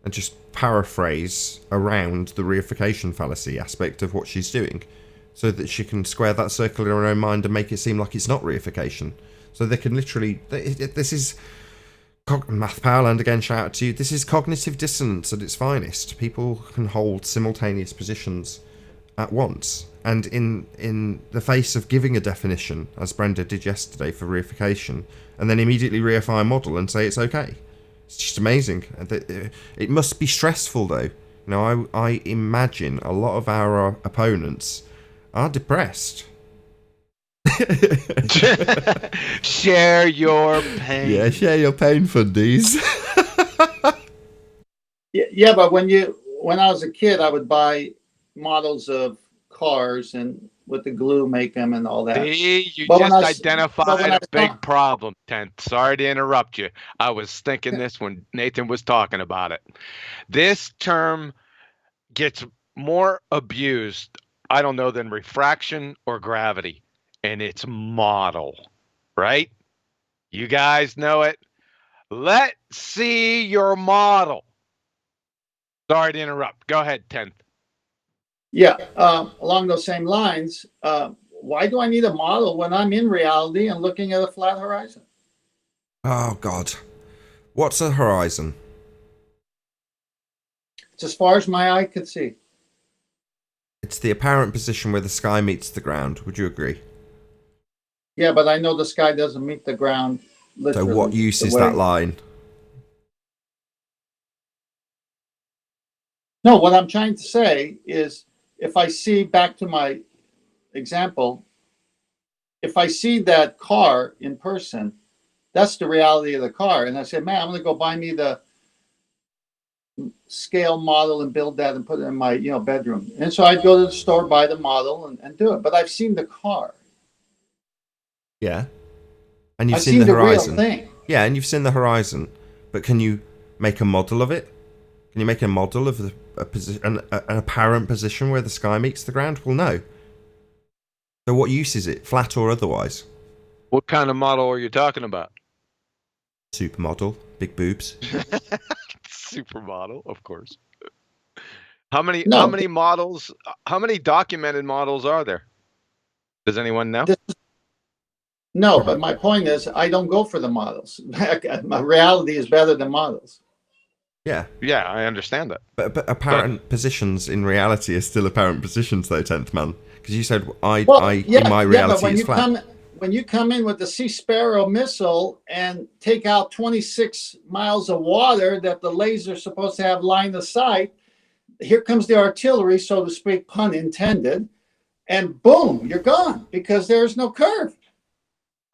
and just paraphrase around the reification fallacy aspect of what she's doing, so that she can square that circle in her own mind and make it seem like it's not reification. So they can literally, this is Math Powerland again. Shout out to you. This is cognitive dissonance at its finest. People can hold simultaneous positions at once. And in the face of giving a definition, as Brenda did yesterday for reification, and then immediately reify a model and say it's okay. It's just amazing. It must be stressful, though. You know, I imagine a lot of our opponents are depressed. Share your pain. Yeah, share your pain, fundies. Yeah, but when I was a kid, I would buy models of cars and with the glue make them and all that. See, you just identified a big problem, Tenth. Sorry to interrupt you. I was thinking this when Nathan was talking about it. This term gets more abused, I don't know, than refraction or gravity, and it's model, right? You guys know it. Let's see your model. Sorry to interrupt. Go ahead, Tenth. Yeah, along those same lines, why do I need a model when I'm in reality and looking at a flat horizon? Oh, God. What's a horizon? It's as far as my eye could see. It's the apparent position where the sky meets the ground. Would you agree? Yeah, but I know the sky doesn't meet the ground. So what use is that line? No, what I'm trying to say is, if I see, back to my example, if I see that car in person, that's the reality of the car. And I say, man, I'm going to go buy me the scale model and build that and put it in my bedroom. And so I'd go to the store, buy the model and do it. But I've seen the car. Yeah. And you've seen the horizon. Real thing. Yeah, and you've seen the horizon. But can you make a model of it? Can you make a model of an apparent position where the sky meets the ground? Well, no. So what use is it, flat or otherwise? What kind of model are you talking about? Supermodel, big boobs. Supermodel, of course. How many models? How many documented models are there? Does anyone know? No, but my point is, I don't go for the models. My reality is better than models. Yeah. Yeah, I understand that. But apparent positions in reality are still apparent positions, though, 10th man. Because you said, in my reality, it's flat. When you come in with the Sea Sparrow missile and take out 26 miles of water that the laser's supposed to have line of sight, here comes the artillery, so to speak, pun intended, and boom, you're gone because there's no curve.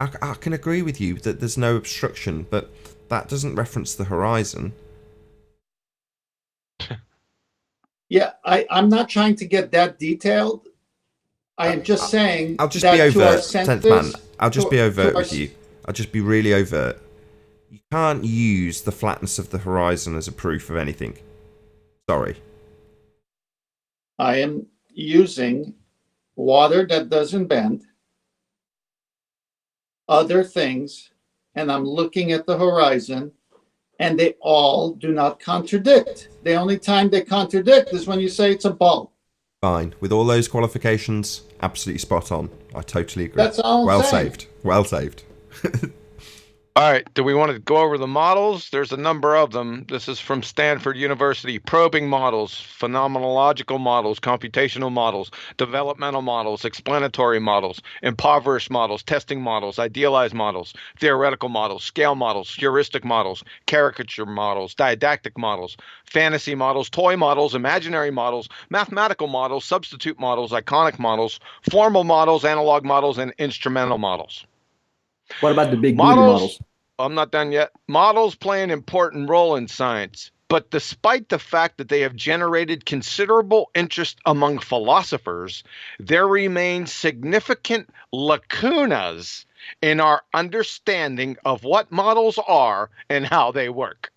I can agree with you that there's no obstruction, but that doesn't reference the horizon. Yeah, I'm not trying to get that detailed. I am just saying. I'll just be overt, 10th man. I'll just be overt with you. I'll just be really overt. You can't use the flatness of the horizon as a proof of anything. Sorry. I am using water that doesn't bend, other things, and I'm looking at the horizon, and they all do not contradict. The only time they contradict is when you say it's a ball. Fine. With all those qualifications, absolutely spot on. I totally agree. That's all I'm saying. Well saved. All right, do we want to go over the models? There's a number of them. This is from Stanford University. Probing models, phenomenological models, computational models, developmental models, explanatory models, impoverished models, testing models, idealized models, theoretical models, scale models, heuristic models, caricature models, didactic models, fantasy models, toy models, imaginary models, mathematical models, substitute models, iconic models, formal models, analog models, and instrumental models. What about the big booty models? I'm not done yet. Models play an important role in science, but despite the fact that they have generated considerable interest among philosophers, there remain significant lacunas in our understanding of what models are and how they work.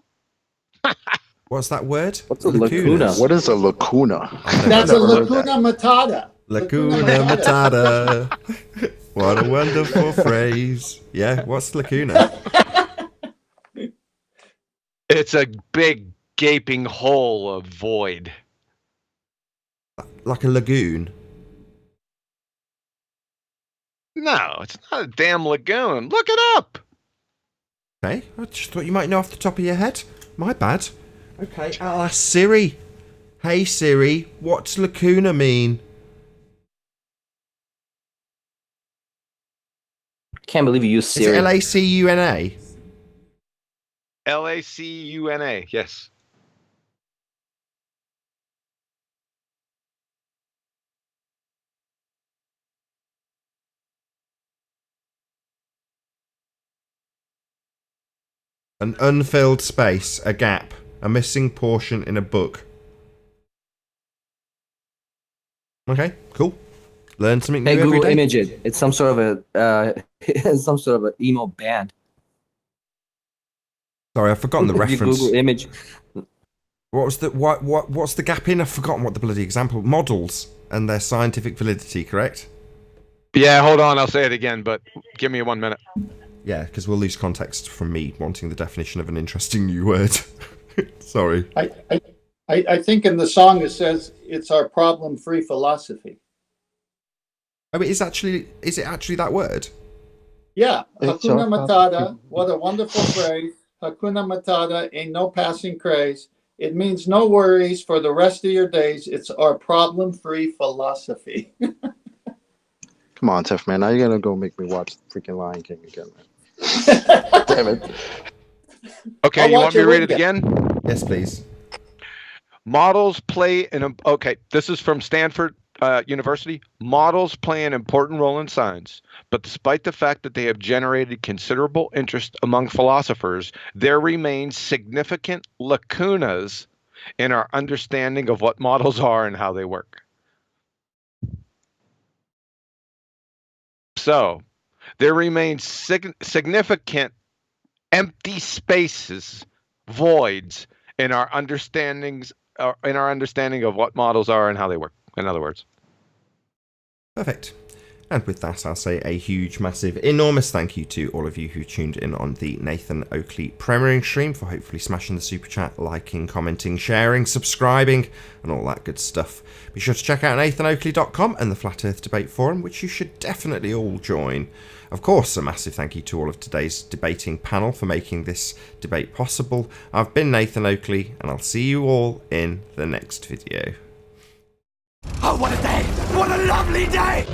What's that word? What's a lacuna? What is a lacuna? That's a lacuna matata. Lacuna matata. What a wonderful phrase. Yeah, what's lacuna? It's a big gaping hole of void. Like a lagoon? No, it's not a damn lagoon. Look it up. Okay, I just thought you might know off the top of your head. My bad. Okay, I'll ask Siri. Hey Siri, what's lacuna mean? Can't believe you use Siri. Is it Lacuna? Lacuna, yes. An unfilled space, a gap, a missing portion in a book. Okay, cool. Learn something new Hey every Google, day. image it. It's some sort of a some sort of an emo band. Sorry, I've forgotten the You reference. Google image. What's the gap in? I've forgotten what the bloody example. Models and their scientific validity, correct? Yeah, hold on, I'll say it again, but give me 1 minute. Yeah, because we'll lose context from me wanting the definition of an interesting new word. Sorry. I think in the song it says it's our problem-free philosophy. Oh, is it actually that word? Yeah, It's Hakuna our Matata, what a wonderful phrase. Hakuna Matata ain't no passing craze. It means no worries for the rest of your days. It's our problem-free philosophy. Come on, Tiff, man. Now you're gonna go make me watch freaking Lion King again, man. Damn it. Okay, I'll you watch want me it to read with it you. again? Yes, please. Models play okay, this is from Stanford University. Models play an important role in science, but despite the fact that they have generated considerable interest among philosophers, there remain significant lacunas in our understanding of what models are and how they work. So, there remain significant empty spaces, voids in our understanding of what models are and how they work. In other words. Perfect. And with that, I'll say a huge, massive, enormous thank you to all of you who tuned in on the Nathan Oakley premiering stream for hopefully smashing the super chat, liking, commenting, sharing, subscribing, and all that good stuff. Be sure to check out nathanoakley.com and the Flat Earth Debate Forum, which you should definitely all join. Of course, a massive thank you to all of today's debating panel for making this debate possible. I've been Nathan Oakley, and I'll see you all in the next video. Oh, what a day! What a lovely day!